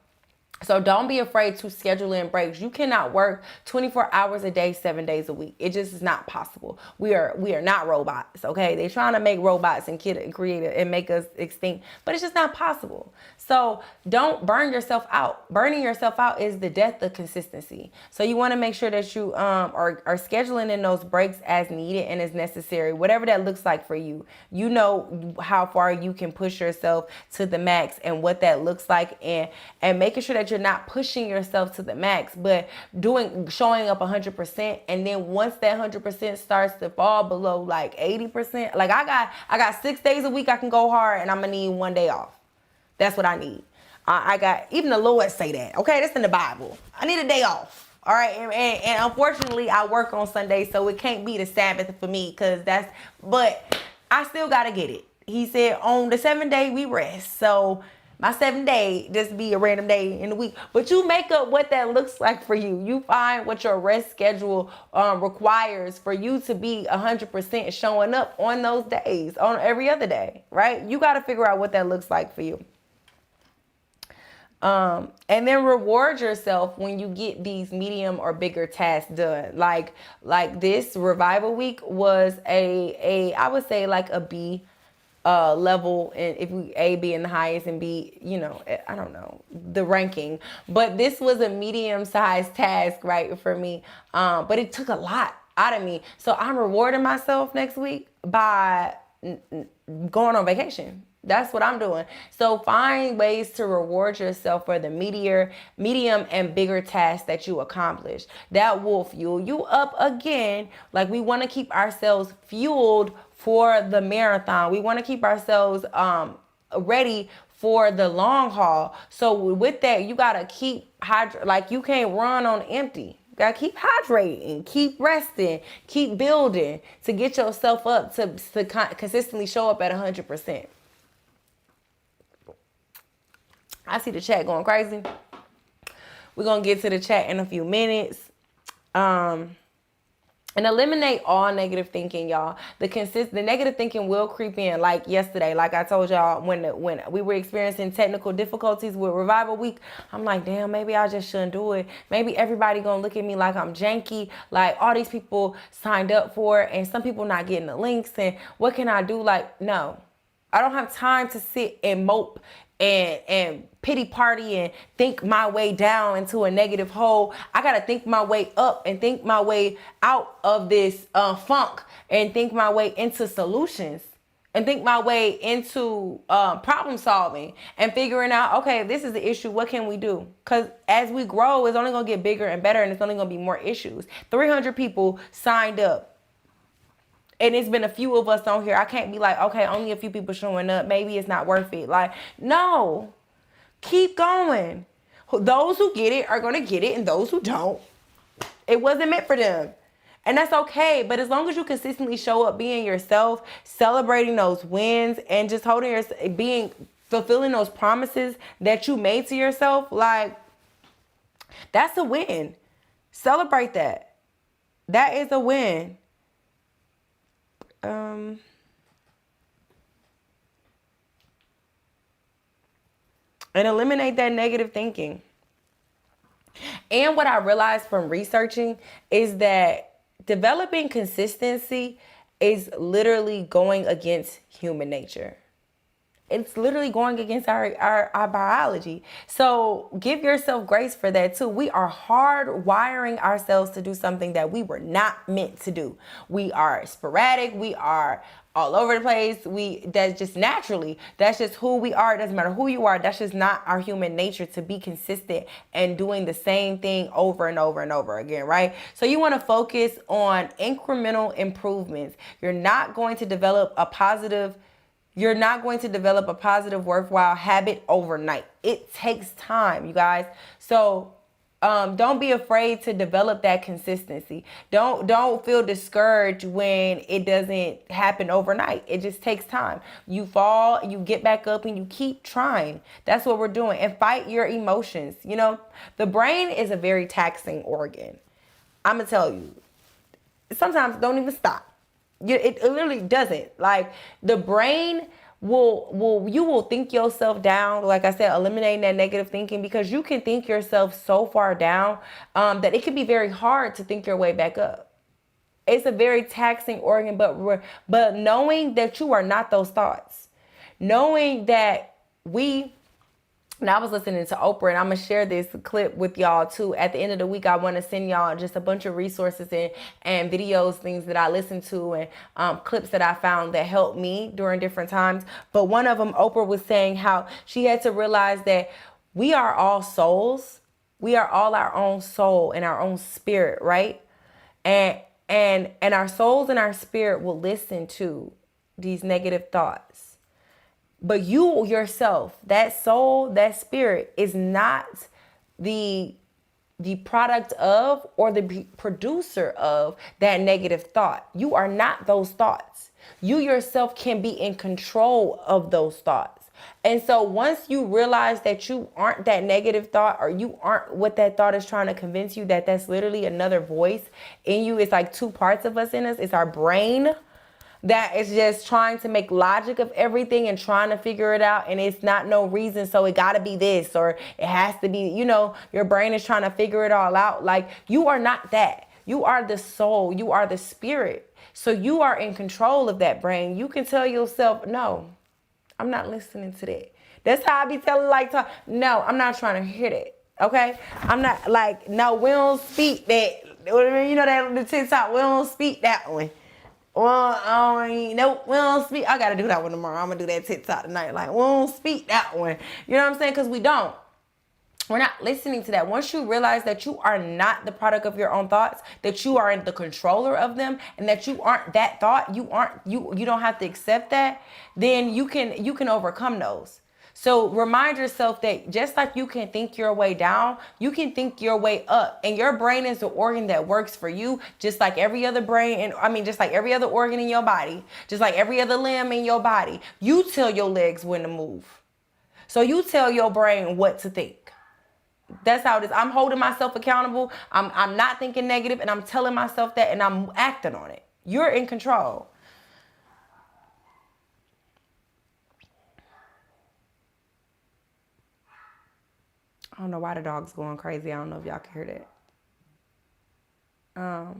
So don't be afraid to schedule in breaks. You cannot work 24 hours a day, 7 days a week. It just is not possible. We are not robots, okay? They're trying to make robots and create it and make us extinct, but it's just not possible. So don't burn yourself out. Burning yourself out is the death of consistency. So you want to make sure that you are scheduling in those breaks as needed and as necessary, whatever that looks like for you. You know how far you can push yourself to the max and what that looks like, and making sure that you're not pushing yourself to the max, but showing up 100%. And then once that 100% starts to fall below like 80%, like I got 6 days a week I can go hard, and I'm gonna need 1 day off. That's what I need. I got, even the Lord say that. Okay, that's in the Bible. I need a day off. All right, and unfortunately I work on Sunday, so it can't be the Sabbath for me, but I still gotta get it. He said on the 7th day we rest. So my 7th day just be a random day in the week. But you make up what that looks like for you. You find what your rest schedule requires for you to be 100% showing up on those days, on every other day, right? You got to figure out what that looks like for you. And then reward yourself when you get these medium or bigger tasks done. Like this revival week was I would say like a B level, and if we A being the highest and B, I don't know the ranking, but this was a medium-sized task, right, for me. But it took a lot out of me, so I'm rewarding myself next week by going on vacation. That's what I'm doing. So find ways to reward yourself for the medium and bigger tasks that you accomplish. That will fuel you up again. Like, we want to keep ourselves fueled for the marathon. We want to keep ourselves ready for the long haul. So with that, you got to keep like, you can't run on empty. You got to keep hydrating, keep resting, keep building to get yourself up to consistently show up at 100%. I see the chat going crazy. We're going to get to the chat in a few minutes. And eliminate all negative thinking, y'all. The negative thinking will creep in, like yesterday. Like I told y'all, when we were experiencing technical difficulties with Revival Week, I'm like, damn, maybe I just shouldn't do it. Maybe everybody gonna look at me like I'm janky, like all these people signed up for it, and some people not getting the links, and what can I do? Like, no. I don't have time to sit and mope and pity party and think my way down into a negative hole. I gotta think my way up and think my way out of this funk, and think my way into solutions, and think my way into problem solving and figuring out, okay, this is the issue, what can we do? Because as we grow, it's only gonna get bigger and better, and it's only gonna be more issues. 300 people signed up, and it's been a few of us on here. I can't be like, okay, only a few people showing up, maybe it's not worth it. Like, no, keep going. Those who get it are going to get it, and those who don't, it wasn't meant for them. And that's okay. But as long as you consistently show up being yourself, celebrating those wins, and just fulfilling those promises that you made to yourself, like, that's a win. Celebrate that. That is a win. And eliminate that negative thinking. And what I realized from researching is that developing consistency is literally going against human nature. It's literally going against our biology. So give yourself grace for that too. We are hardwiring ourselves to do something that we were not meant to do. We are sporadic. We are all over the place. That's just naturally. That's just who we are. It doesn't matter who you are. That's just not our human nature to be consistent and doing the same thing over and over and over again, right? So you want to focus on incremental improvements. You're not going to develop a positive, worthwhile habit overnight. It takes time, you guys. So don't be afraid to develop that consistency. Don't feel discouraged when it doesn't happen overnight. It just takes time. You fall, you get back up, and you keep trying. That's what we're doing. And fight your emotions. The brain is a very taxing organ. I'm gonna tell you. Sometimes don't even stop. It literally doesn't. Like, the brain you will think yourself down. Like I said, eliminating that negative thinking, because you can think yourself so far down that it can be very hard to think your way back up. It's a very taxing organ, but knowing that you are not those thoughts, knowing that I was listening to Oprah, and I'm going to share this clip with y'all too. At the end of the week, I want to send y'all just a bunch of resources and videos, things that I listened to, and clips that I found that helped me during different times. But one of them, Oprah was saying how she had to realize that we are all souls. We are all our own soul and our own spirit, right? And our souls and our spirit will listen to these negative thoughts. But you yourself, that soul, that spirit, is not the product of or the producer of that negative thought. You are not those thoughts. You yourself can be in control of those thoughts. And so once you realize that you aren't that negative thought, or you aren't what that thought is trying to convince you, that that's literally another voice in you. It's like two parts of us in us. It's our brain that is just trying to make logic of everything and trying to figure it out. And it's not no reason. So it got to be this, or it has to be, your brain is trying to figure it all out. Like, you are not that. You are the soul. You are the spirit. So you are in control of that brain. You can tell yourself, no, I'm not listening to that. That's how I be telling, no, I'm not trying to hear that. Okay. I'm not no, we don't speak that. That the TikTok, we don't speak that one. Well, nope, we don't speak. I got to do that one tomorrow. I'm going to do that TikTok tonight. Like, we don't speak that one. You know what I'm saying? Because we don't. We're not listening to that. Once you realize that you are not the product of your own thoughts, that you are the controller of them, and that you aren't that thought, you don't have to accept that, then you can overcome those. So remind yourself that just like you can think your way down, you can think your way up. And your brain is the organ that works for you, just like every other just like every other organ in your body, just like every other limb in your body. You tell your legs when to move. So you tell your brain what to think. That's how it is. I'm holding myself accountable. I'm not thinking negative, and I'm telling myself that, and I'm acting on it. You're in control. I don't know why the dog's going crazy. I don't know if y'all can hear that.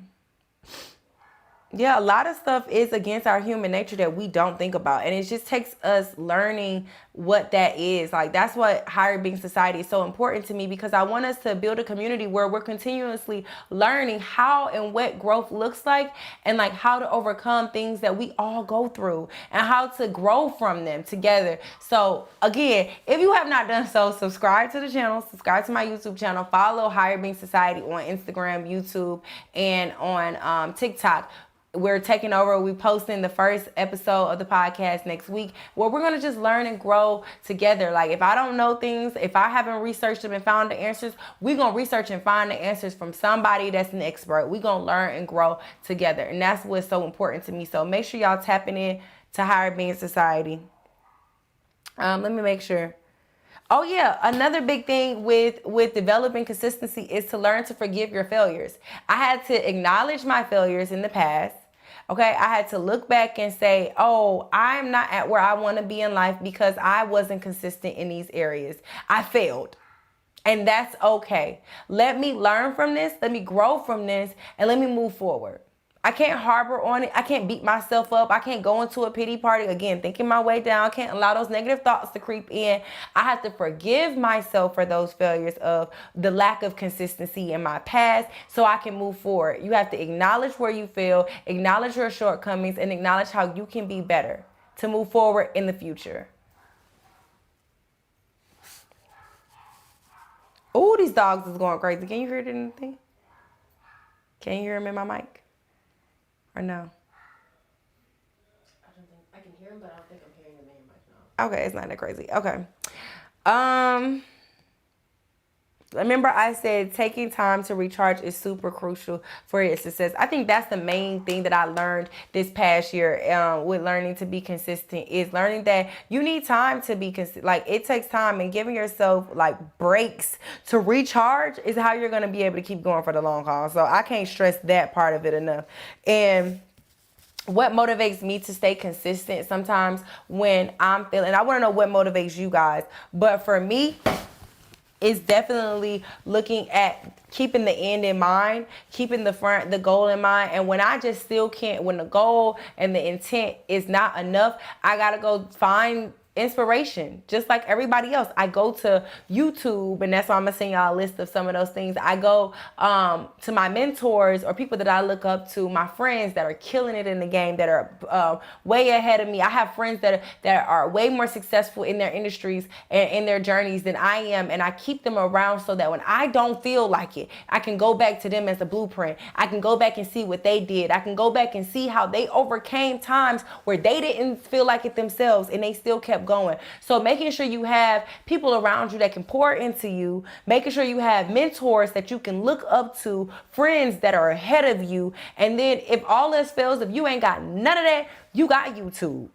Yeah, a lot of stuff is against our human nature that we don't think about. And it just takes us learning what that is. Like, that's what Higher Being Society is so important to me, because I want us to build a community where we're continuously learning how and what growth looks like, and like how to overcome things that we all go through and how to grow from them together. So again, if you have not done so, subscribe to the channel, subscribe to my YouTube channel, follow Higher Being Society on Instagram, YouTube, and on TikTok. We're taking over. We're posting the first episode of the podcast next week, where we're going to just learn and grow together. Like, if I don't know things, if I haven't researched them and found the answers, we're going to research and find the answers from somebody that's an expert. We're going to learn and grow together. And that's what's so important to me. So make sure y'all tapping in to Higher Being Society. Let me make sure. Oh yeah, another big thing with developing consistency is to learn to forgive your failures. I had to acknowledge my failures in the past. Okay, I had to look back and say, oh, I'm not at where I want to be in life because I wasn't consistent in these areas. I failed. And that's okay. Let me learn from this. Let me grow from this. And let me move forward. I can't harbor on it. I can't beat myself up. I can't go into a pity party, again, thinking my way down. I can't allow those negative thoughts to creep in. I have to forgive myself for those failures of the lack of consistency in my past, so I can move forward. You have to acknowledge where you fail, acknowledge your shortcomings, and acknowledge how you can be better to move forward in the future. Oh, these dogs is going crazy. Can you hear anything? Can you hear them in my mic? Or no? I don't think I can hear him, but I don't think I'm hearing the man right now. Okay, it's not that crazy. Okay. Remember I said taking time to recharge is super crucial for your success. I think that's the main thing that I learned this past year with learning to be consistent, is learning that you need time to be consistent. Like, it takes time, and giving yourself like breaks to recharge is how you're going to be able to keep going for the long haul. So I can't stress that part of it enough. And what motivates me to stay consistent sometimes when I'm feeling, I want to know what motivates you guys, but for me, it's definitely looking at keeping the end in mind, keeping the goal in mind. And when I just still can't, when the goal and the intent is not enough, I gotta go find inspiration just like everybody else. I go to YouTube, and that's why I'm gonna send y'all a list of some of those things. I go to my mentors or people that I look up to, my friends that are killing it in the game, that are way ahead of me. I have friends that are way more successful in their industries and in their journeys than I am, and I keep them around so that when I don't feel like it, I can go back to them as a blueprint. I can go back and see what they did. I can go back and see how they overcame times where they didn't feel like it themselves and they still kept going. So making sure you have people around you that can pour into you, making sure you have mentors that you can look up to, friends that are ahead of you. And then if all else fails, if you ain't got none of that, you got YouTube.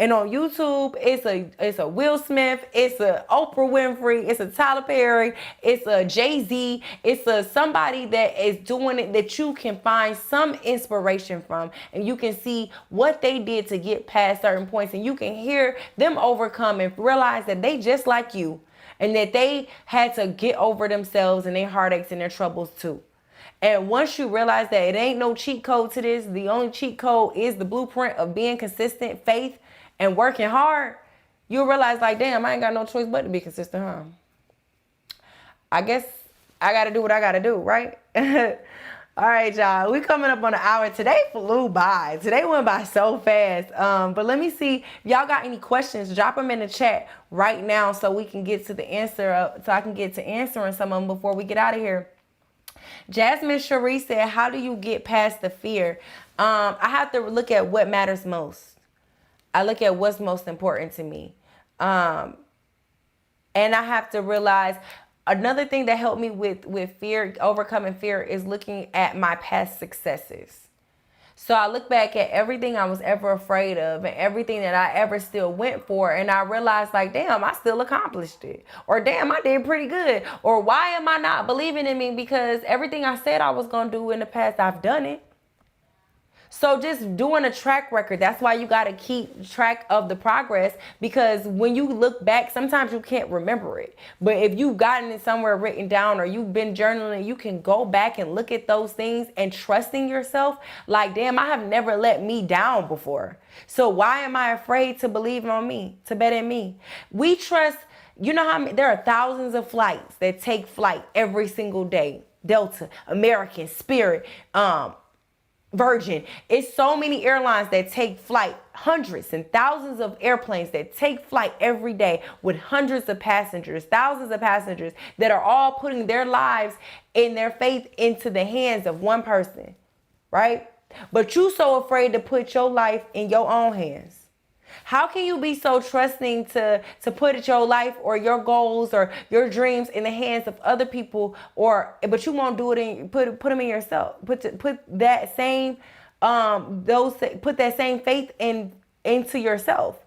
And on YouTube, it's a Will Smith, it's a Oprah Winfrey, it's a Tyler Perry, it's a Jay-Z, it's a somebody that is doing it that you can find some inspiration from, and you can see what they did to get past certain points, and you can hear them overcome and realize that they just like you, and that they had to get over themselves and their heartaches and their troubles too. And once you realize that it ain't no cheat code to this, the only cheat code is the blueprint of being consistent, faith, and working hard, you'll realize like, damn, I ain't got no choice but to be consistent, huh? I guess I got to do what I got to do, right? All right, y'all. We coming up on an hour. Today flew by. Today went by so fast. But let me see if y'all got any questions. Drop them in the chat right now so we can get to the answer. So I can get to answering some of them before we get out of here. Jasmine Cherie said, how do you get past the fear? I have to look at what matters most. I look at what's most important to me. And I have to realize another thing that helped me with fear, overcoming fear, is looking at my past successes. So I look back at everything I was ever afraid of and everything that I ever still went for. And I realized like, damn, I still accomplished it. Or damn, I did pretty good. Or why am I not believing in me? Because everything I said I was going to do in the past, I've done it. So just doing a track record, that's why you got to keep track of the progress, because when you look back, sometimes you can't remember it. But if you've gotten it somewhere written down or you've been journaling, you can go back and look at those things and trusting yourself. Like, damn, I have never let me down before. So why am I afraid to believe on me, to bet in me? We trust, you know how many, there are thousands of flights that take flight every single day. Delta, American, Spirit, Virgin. It's so many airlines that take flight, hundreds and thousands of airplanes that take flight every day with hundreds of passengers, thousands of passengers that are all putting their lives and their faith into the hands of one person, right? But you so afraid to put your life in your own hands. How can you be so trusting to put your life or your goals or your dreams in the hands of other people, but you won't do it and put them in yourself? Put that same put that same faith into yourself.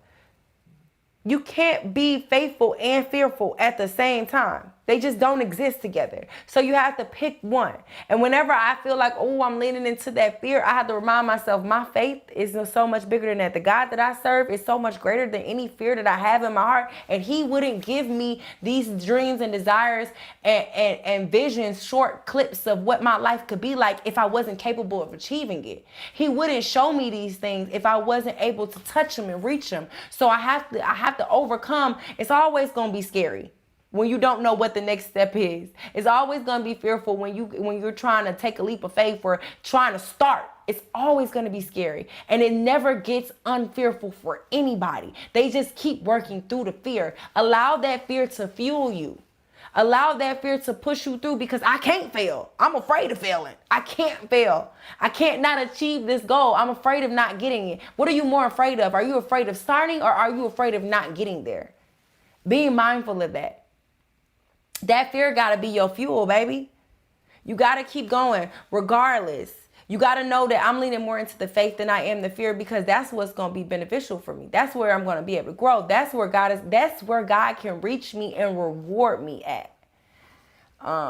You can't be faithful and fearful at the same time. They just don't exist together. So you have to pick one. And whenever I feel like, oh, I'm leaning into that fear, I have to remind myself my faith is so much bigger than that. The God that I serve is so much greater than any fear that I have in my heart. And he wouldn't give me these dreams and desires and visions, short clips of what my life could be like if I wasn't capable of achieving it. He wouldn't show me these things if I wasn't able to touch them and reach them. So I have to overcome. It's always going to be scary when you don't know what the next step is. It's always going to be fearful when you're trying to take a leap of faith or trying to start. It's always going to be scary. And it never gets unfearful for anybody. They just keep working through the fear. Allow that fear to fuel you. Allow that fear to push you through, because I can't fail. I'm afraid of failing. I can't fail. I can't not achieve this goal. I'm afraid of not getting it. What are you more afraid of? Are you afraid of starting, or are you afraid of not getting there? Being mindful of that. That fear got to be your fuel, baby. You got to keep going regardless. You got to know that I'm leaning more into the faith than I am the fear, because that's what's going to be beneficial for me. That's where I'm going to be able to grow. That's where God can reach me and reward me at.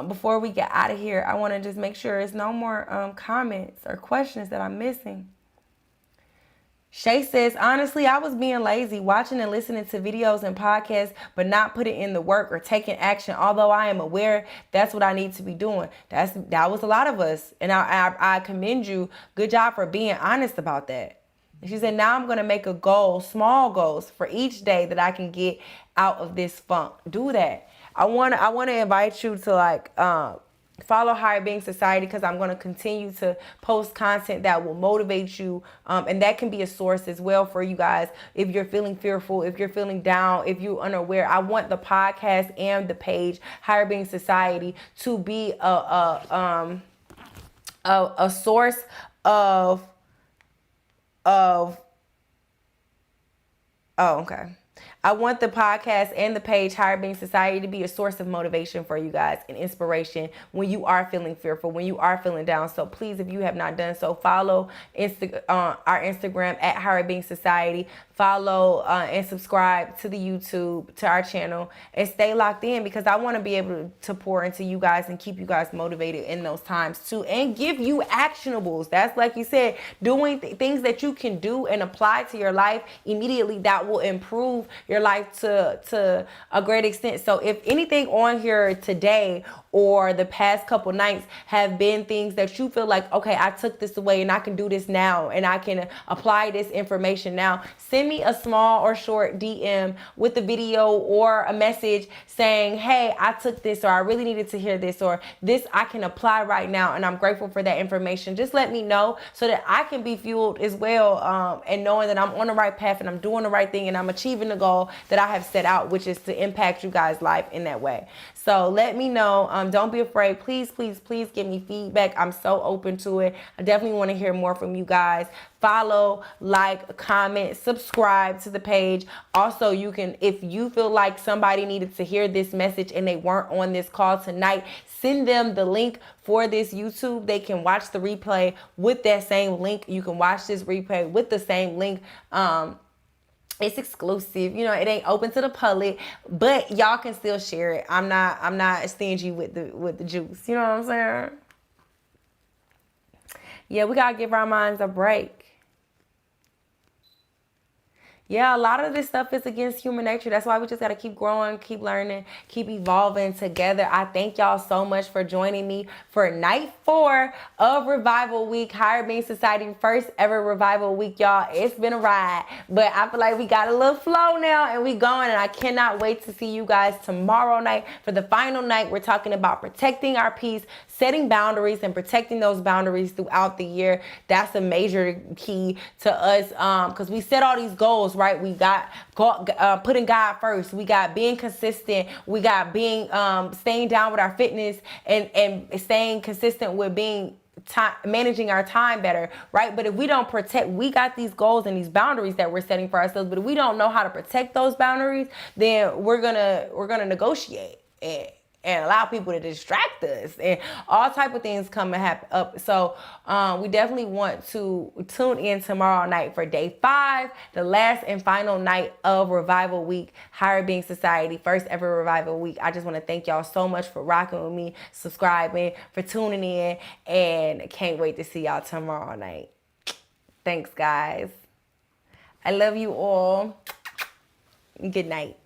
Before we get out of here, I want to just make sure there's no more comments or questions that I'm missing. Shay says, honestly, I was being lazy, watching and listening to videos and podcasts, but not putting in the work or taking action. Although I am aware that's what I need to be doing. That was a lot of us. And I commend you. Good job for being honest about that. She said, now I'm going to make a goal, small goals for each day that I can get out of this funk. Do that. I want to invite you to follow Higher Being Society, because I'm going to continue to post content that will motivate you. And that can be a source as well for you guys. If you're feeling fearful, if you're feeling down, if you're unaware, I want the podcast and the page Higher Being Society to be a source of oh, okay. I want the podcast and the page Higher Being Society to be a source of motivation for you guys and inspiration when you are feeling fearful, when you are feeling down. So please, if you have not done so, follow our Instagram at Higher Being Society. Follow and subscribe to the YouTube, to our channel, and stay locked in, because I want to be able to pour into you guys and keep you guys motivated in those times too, and give you actionables. That's, like you said, doing things that you can do and apply to your life immediately that will improve your life to a great extent. So if anything on here today or the past couple nights have been things that you feel like, okay, I took this away and I can do this now and I can apply this information now, send me a small or short DM with a video or a message saying, hey, I took this, or I really needed to hear this, or this I can apply right now and I'm grateful for that information. Just let me know so that I can be fueled as well, and knowing that I'm on the right path and I'm doing the right thing and I'm achieving the goal that I have set out, which is to impact you guys' life in that way. So let me know. Don't be afraid. Please, please, please give me feedback. I'm so open to it. I definitely want to hear more from you guys. Follow, like, comment, subscribe to the page. Also, you can, if you feel like somebody needed to hear this message and they weren't on this call tonight, send them the link for this YouTube. They can watch the replay with that same link. You can watch this replay with the same link. It's exclusive, you know, it ain't open to the public, but y'all can still share it. I'm not stingy with the juice. You know what I'm saying? Yeah, we gotta give our minds a break. Yeah, a lot of this stuff is against human nature. That's why we just got to keep growing, keep learning, keep evolving together. I thank y'all so much for joining me for night 4 of Revival Week, Higher Being Society, first ever Revival Week, y'all. It's been a ride, but I feel like we got a little flow now and we going, and I cannot wait to see you guys tomorrow night for the final night. We're talking about protecting our peace, setting boundaries, and protecting those boundaries throughout the year. That's a major key to us, because we set all these goals, right? We got putting God first. We got being consistent. We got being staying down with our fitness and staying consistent with being managing our time better, right? But if we don't protect, we got these goals and these boundaries that we're setting for ourselves, but if we don't know how to protect those boundaries, then we're gonna negotiate and allow people to distract us, and all type of things come and happen up. So we definitely want to tune in tomorrow night for day 5, the last and final night of Revival Week, Higher Being Society, first ever Revival Week. I just want to thank y'all so much for rocking with me, subscribing, for tuning in, and can't wait to see y'all tomorrow night. Thanks, guys. I love you all. Good night.